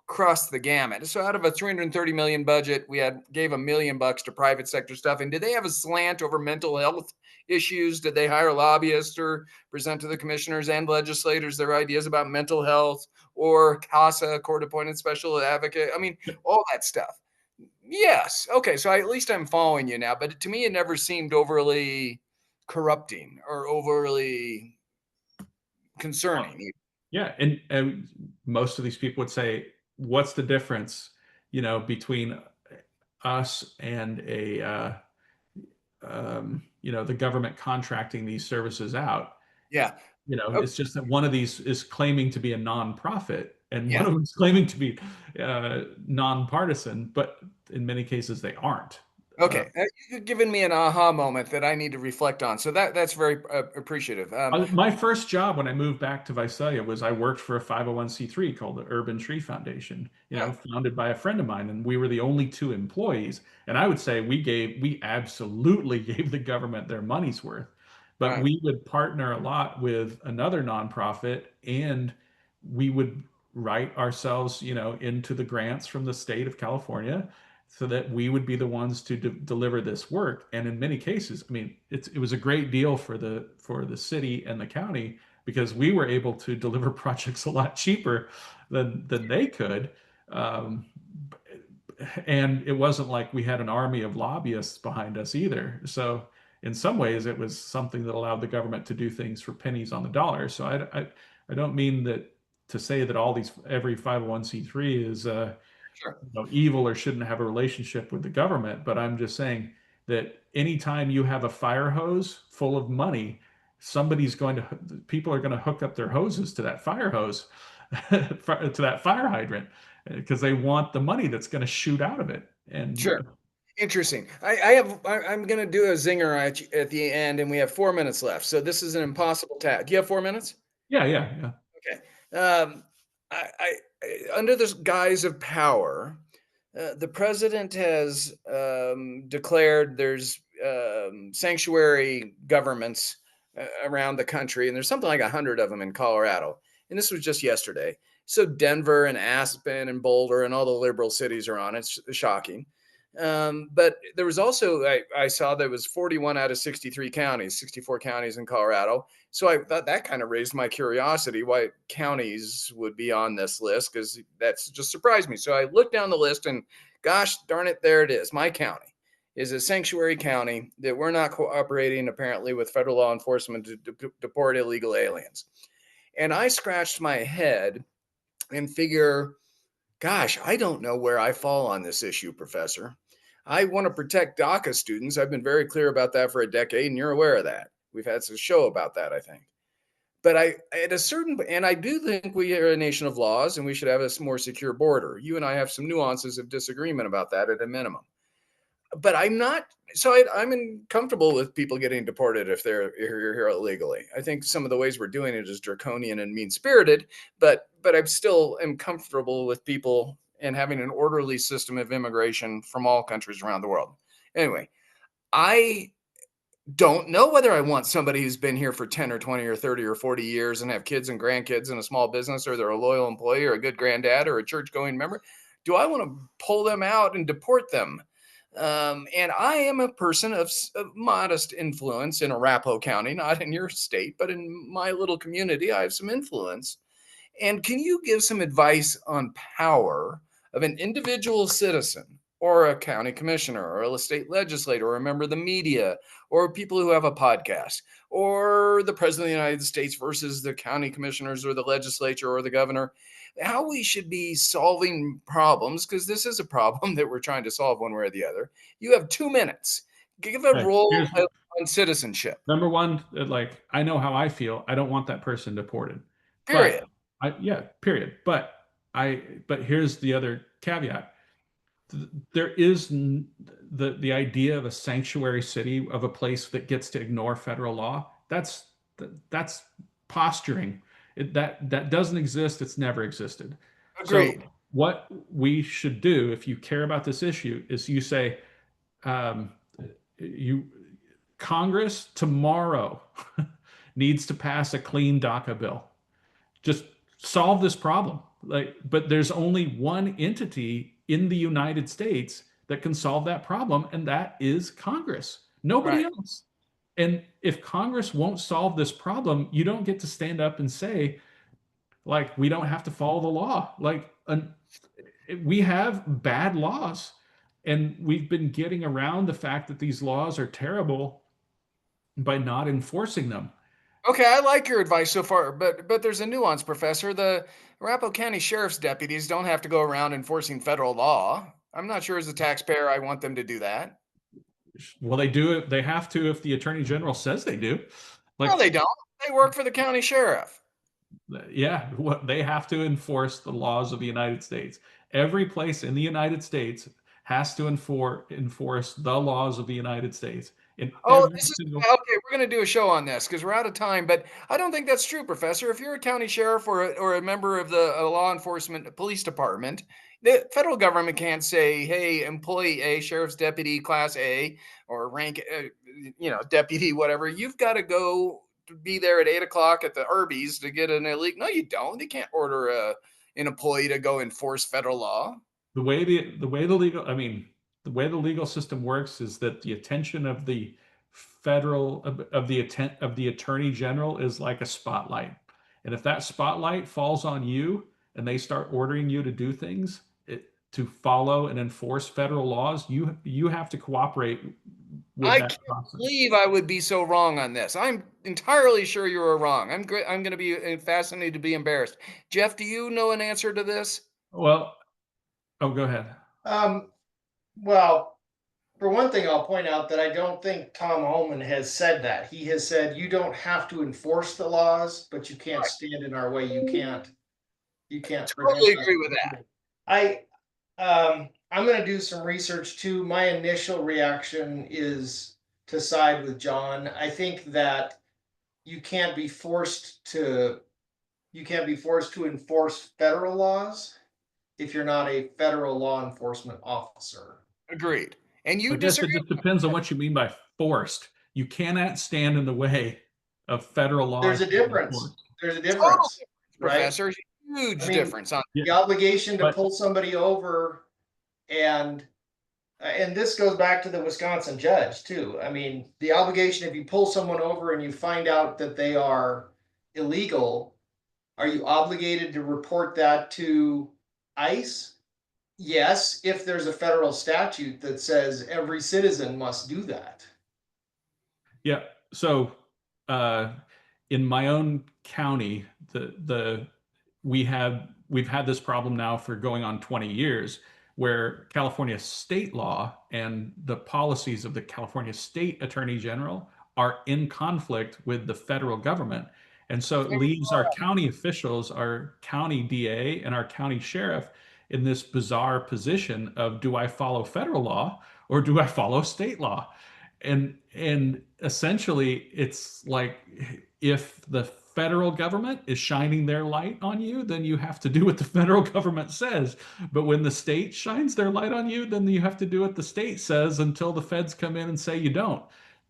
crossed the gamut. So out of a 330 million budget, gave $1 million to private sector stuff. And did they have a slant over mental health issues? Did they hire lobbyists or present to the commissioners and legislators their ideas about mental health, or CASA, court appointed special advocate? I mean, all that stuff. Yes. Okay. So at least I'm following you now. But to me, it never seemed overly corrupting or overly concerning. Yeah, and most of these people would say, "What's the difference, between us and the government contracting these services out?" Yeah. Oh, It's just that one of these is claiming to be a nonprofit, and one yeah. of them is claiming to be nonpartisan, but in many cases they aren't. Uh, Okay. You've given me an aha moment that I need to reflect on. So that's very appreciative. My first job when I moved back to Visalia was I worked for a 501c3 called the Urban Tree Foundation, Yeah. founded by a friend of mine, and we were the only two employees. And I would say we absolutely gave the government their money's worth, but Right. we would partner a lot with another nonprofit, and we would write ourselves, into the grants from the state of California, so that we would be the ones to deliver this work. And in many cases, I mean, it was a great deal for the city and the county, because we were able to deliver projects a lot cheaper than they could. Um, and it wasn't like we had an army of lobbyists behind us either. So in some ways, it was something that allowed the government to do things for pennies on the dollar. So I don't mean that to say that every 501c3 is Sure. evil or shouldn't have a relationship with the government, but I'm just saying that anytime you have a fire hose full of money, people are going to hook up their hoses to that fire hose, to that fire hydrant, because they want the money that's going to shoot out of it. And Sure. Interesting. I'm going to do a zinger at the end, and we have 4 minutes left. So this is an impossible task. Do you have 4 minutes? yeah, yeah, yeah. Okay. Under the guise of power, the president has declared there's sanctuary governments around the country, and there's something like 100 of them in Colorado. And this was just yesterday. So Denver and Aspen and Boulder and all the liberal cities are on it. It's shocking. But there was also, I saw there was 41 out of 63 counties, 64 counties in Colorado. So I thought that kind of raised my curiosity why counties would be on this list, because that's just surprised me. So I looked down the list, and gosh darn it, there it is. My county is a sanctuary county that we're not cooperating apparently with federal law enforcement to deport illegal aliens. And I scratched my head and figure, gosh, I don't know where I fall on this issue, Professor. I want to protect DACA students. I've been very clear about that for a decade, and you're aware of that. We've had a show about that, I think. But at a certain, and I do think we are a nation of laws and we should have a more secure border. You and I have some nuances of disagreement about that at a minimum. But I'm not, so I'm comfortable with people getting deported if they're here illegally. I think some of the ways we're doing it is draconian and mean spirited, but I'm still am comfortable with people and having an orderly system of immigration from all countries around the world. Anyway, I don't know whether I want somebody who's been here for 10 or 20 or 30 or 40 years and have kids and grandkids in a small business, or they're a loyal employee or a good granddad or a church going member. Do I want to pull them out and deport them? And I am a person of modest influence in Arapahoe County, not in your state, but in my little community, I have some influence. And can you give some advice on power of an individual citizen or a county commissioner or a state legislator or a member of the media or people who have a podcast or the president of the United States versus the county commissioners or the legislature or the governor? How we should be solving problems, because this is a problem that we're trying to solve one way or the other. You have 2 minutes. Give a Okay, role on citizenship, number one, like, I know how I feel. I don't want that person deported. period. But yeah, period. But here's the other caveat. There is the idea of a sanctuary city, of a place that gets to ignore federal law. That's posturing. That doesn't exist. It's never existed. So Agreed. what we should do, if you care about this issue, is you say, um, you Congress tomorrow needs to pass a clean DACA bill. Just solve this problem. Like, but there's only one entity in the United States that can solve that problem, and that is Congress. Nobody Right. else. And if Congress won't solve this problem, you don't get to stand up and say, like, we don't have to follow the law. Like, we have bad laws, and we've been getting around the fact that these laws are terrible by not enforcing them. Okay, I like your advice so far, but there's a nuance, Professor. The Arapahoe County Sheriff's deputies don't have to go around enforcing federal law. I'm not sure as a taxpayer I want them to do that. Well, they do it. They have to if the attorney general says they do. No, Like, they don't. They work for the county sheriff. yeah, what they have to enforce the laws of the United States. Every place in the United States has to enforce the laws of the United States in Oh, every this is single. okay. We're going to do a show on this because we're out of time. But I don't think that's true, Professor. If you're a county sheriff or a member of the law enforcement police department, the federal government can't say, "Hey, employee A, sheriff's deputy, class A, or rank, deputy, whatever. You've got to go to be there at 8 o'clock at the Arby's to get an illegal." No, you don't. They can't order an employee to go enforce federal law. The way the legal system works is that the attention of the of the attorney general is like a spotlight. And if that spotlight falls on you and they start ordering you to do things, to follow and enforce federal laws, you have to cooperate with I that can't process. believe I would be so wrong on this. I'm entirely sure you were wrong. I'm going to be fascinated to be embarrassed. Jeff, do you know an answer to this? Well, oh, go ahead. Well, for one thing, I'll point out that I don't think Tom Homan has said that. He has said you don't have to enforce the laws, but you can't stand in our way. You can't prevent Totally us. agree with that. I'm going to do some research too. My initial reaction is to side with John. I think that you can't be forced to enforce federal laws if you're not a federal law enforcement officer. Agreed. And you I guess it disagree? just depends on what you mean by forced. You cannot stand in the way of federal laws. There's a being difference. enforced. There's a Total difference, difference, right? Professor. Huge I mean, difference on Yeah, The obligation to but pull somebody over and this goes back to the Wisconsin judge too. I mean, the obligation, if you pull someone over and you find out that they are illegal, are you obligated to report that to ICE? Yes, if there's a federal statute that says every citizen must do that. yeah. So, in my own county, we've had this problem now for going on 20 years, where California state law and the policies of the California State Attorney General are in conflict with the federal government. And so it leaves our county officials, our county DA and our county sheriff in this bizarre position of, do I follow federal law or do I follow state law? And essentially it's like, if the federal government is shining their light on you, then you have to do what the federal government says. But when the state shines their light on you, then you have to do what the state says until the feds come in and say you don't.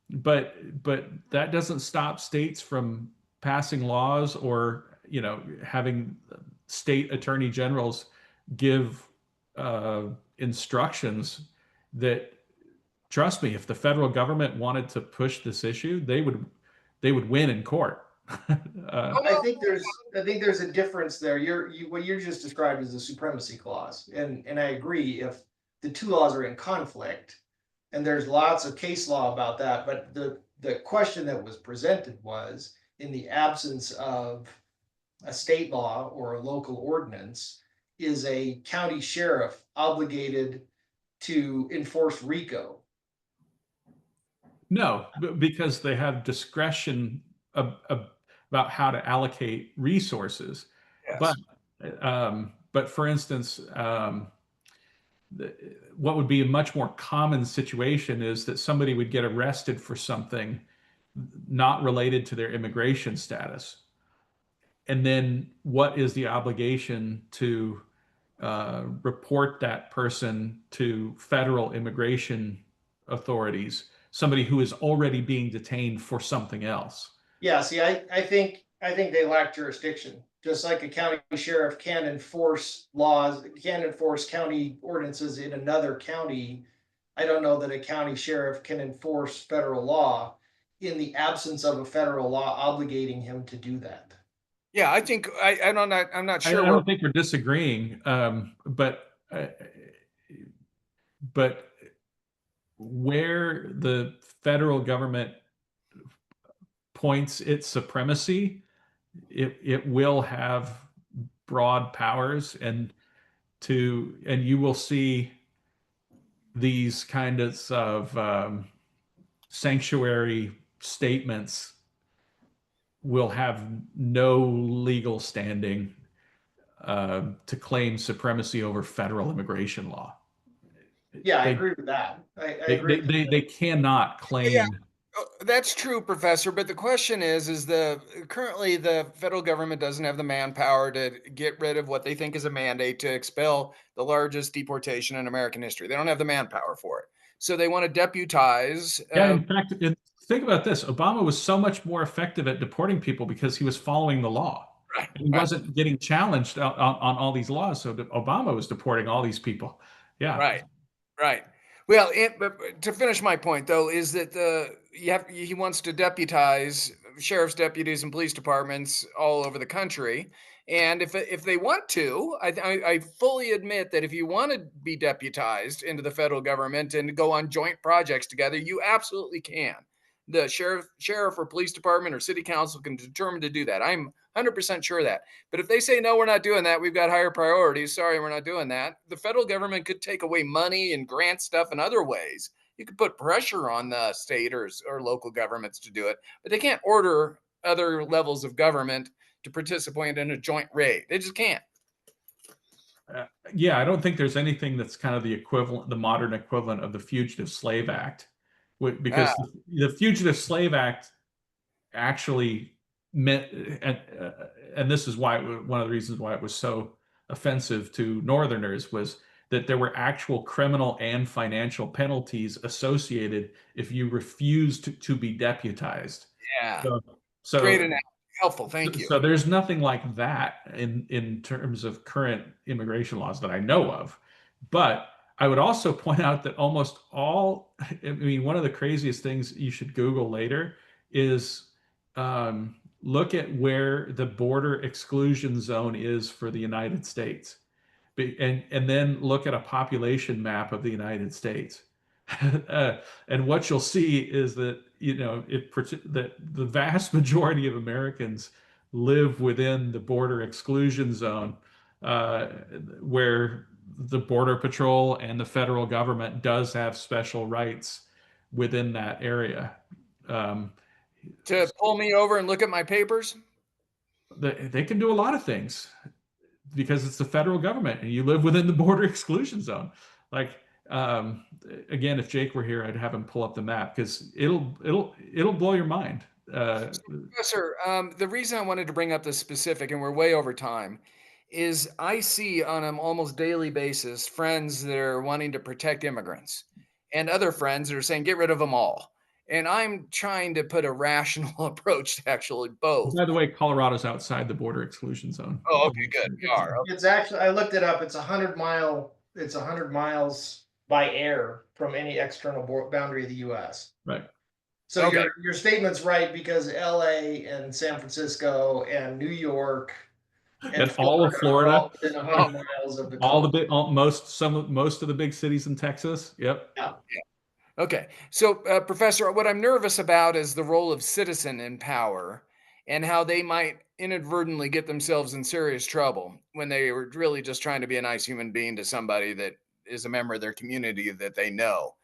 But that doesn't stop states from passing laws, or having state attorney generals give instructions that, trust me, if the federal government wanted to push this issue, they would win in court. I think there's a difference there. What you're just described is the supremacy clause, and I agree if the two laws are in conflict, and there's lots of case law about that. But the question that was presented was, in the absence of a state law or a local ordinance, is a county sheriff obligated to enforce RICO? No, because they have discretion about how to allocate resources. Yes. But for instance, what would be a much more common situation is that somebody would get arrested for something not related to their immigration status. And then what is the obligation to report that person to federal immigration authorities, somebody who is already being detained for something else? Yeah, see, I think they lack jurisdiction. Just like a county sheriff can enforce laws, can enforce county ordinances in another county, I don't know that a county sheriff can enforce federal law in the absence of a federal law obligating him to do that. Yeah, I think I'm not I sure. don't think we're disagreeing, but where the federal government points its supremacy, it will have broad powers, and you will see these kinds of sanctuary statements will have no legal standing to claim supremacy over federal immigration law. Yeah, I agree with that. I agree. They cannot claim. Yeah. That's true, Professor. But the question is currently the federal government doesn't have the manpower to get rid of what they think is a mandate to expel the largest deportation in American history. They don't have the manpower for it, so they want to deputize. Yeah, in fact, think about this. Obama was so much more effective at deporting people because he was following the law. Right, And he right. wasn't getting challenged on all these laws. So Obama was deporting all these people. Yeah. Right. Right. Well, but to finish my point, though, is that he wants to deputize sheriff's deputies and police departments all over the country. And if they want to, I fully admit that if you want to be deputized into the federal government and go on joint projects together, you absolutely can. The sheriff or police department or city council can determine to do that. I'm 100% sure of that. But if they say, no, we're not doing that, we've got higher priorities, sorry, we're not doing that, the federal government could take away money and grant stuff in other ways. You could put pressure on the state or local governments to do it, but they can't order other levels of government to participate in a joint raid. They just can't. Yeah, I don't think there's anything that's kind of the modern equivalent of the Fugitive Slave Act, because the Fugitive Slave Act actually meant, and this is why one of the reasons why it was so offensive to Northerners, was that there were actual criminal and financial penalties associated if you refused to be deputized. Yeah. So great and helpful. Thank you. So there's nothing like that in terms of current immigration laws that I know of. But I would also point out that almost all, I mean, one of the craziest things you should Google later is look at where the border exclusion zone is for the United States. And then look at a population map of the United States. And what you'll see is that, that the vast majority of Americans live within the border exclusion zone, where the Border Patrol and the federal government does have special rights within that area. To pull me over and look at my papers? They can do a lot of things because it's the federal government and you live within the border exclusion zone. Like, again, if Jake were here, I'd have him pull up the map because it'll blow your mind. Professor, the reason I wanted to bring up this specific, and we're way over time, is I see on an almost daily basis friends that are wanting to protect immigrants and other friends that are saying get rid of them all. And I'm trying to put a rational approach to actually both. By the way, Colorado's outside the border exclusion zone. Oh, okay, good. We are. It's actually, I looked it up. It's 100 miles by air from any external boundary of the U.S. Right. So Okay. your statement's right because L.A. and San Francisco and New York And all of Florida, are all within 100 miles of the all the coast. big, most of the big cities in Texas. Yep. Yeah. Okay. So, Professor, what I'm nervous about is the role of citizen in power and how they might inadvertently get themselves in serious trouble when they were really just trying to be a nice human being to somebody that is a member of their community that they know.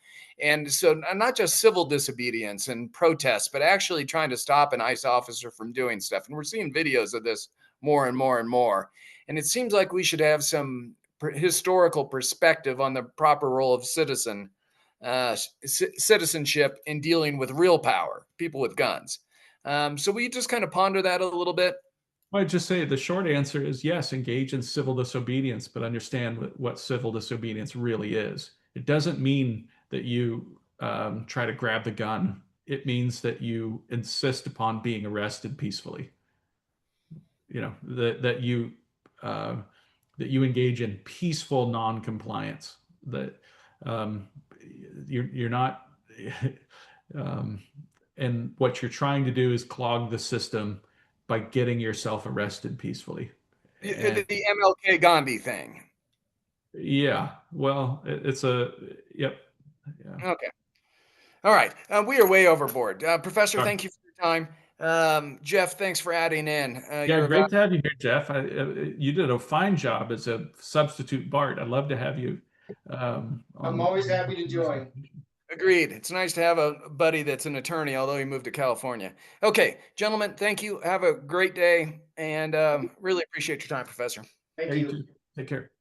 And so, not just civil disobedience and protests, but actually trying to stop an ICE officer from doing stuff. And we're seeing videos of this more and more and more. And it seems like we should have some historical perspective on the proper role of citizenship in dealing with real power, people with guns. So will you just kind of ponder that a little bit? I'd just say the short answer is yes, engage in civil disobedience, but understand what civil disobedience really is. It doesn't mean that you try to grab the gun. It means that you insist upon being arrested peacefully. You know, that you engage in peaceful non-compliance. That you're not, and what you're trying to do is clog the system by getting yourself arrested peacefully. And The MLK Gandhi thing. yeah, well, it's a yep. Yeah. Okay. All right. We are way overboard. Professor, All right. thank you for your time. Jeff, thanks for adding in. Yeah, You're great to have you here, Jeff. You did a fine job as a substitute Bart. I'd love to have you. I'm always happy to join. agreed. It's nice to have a buddy that's an attorney, although he moved to California. Okay, gentlemen, thank you. Have a great day, and really appreciate your time, Professor. Thank Yeah, you you. too. Take care.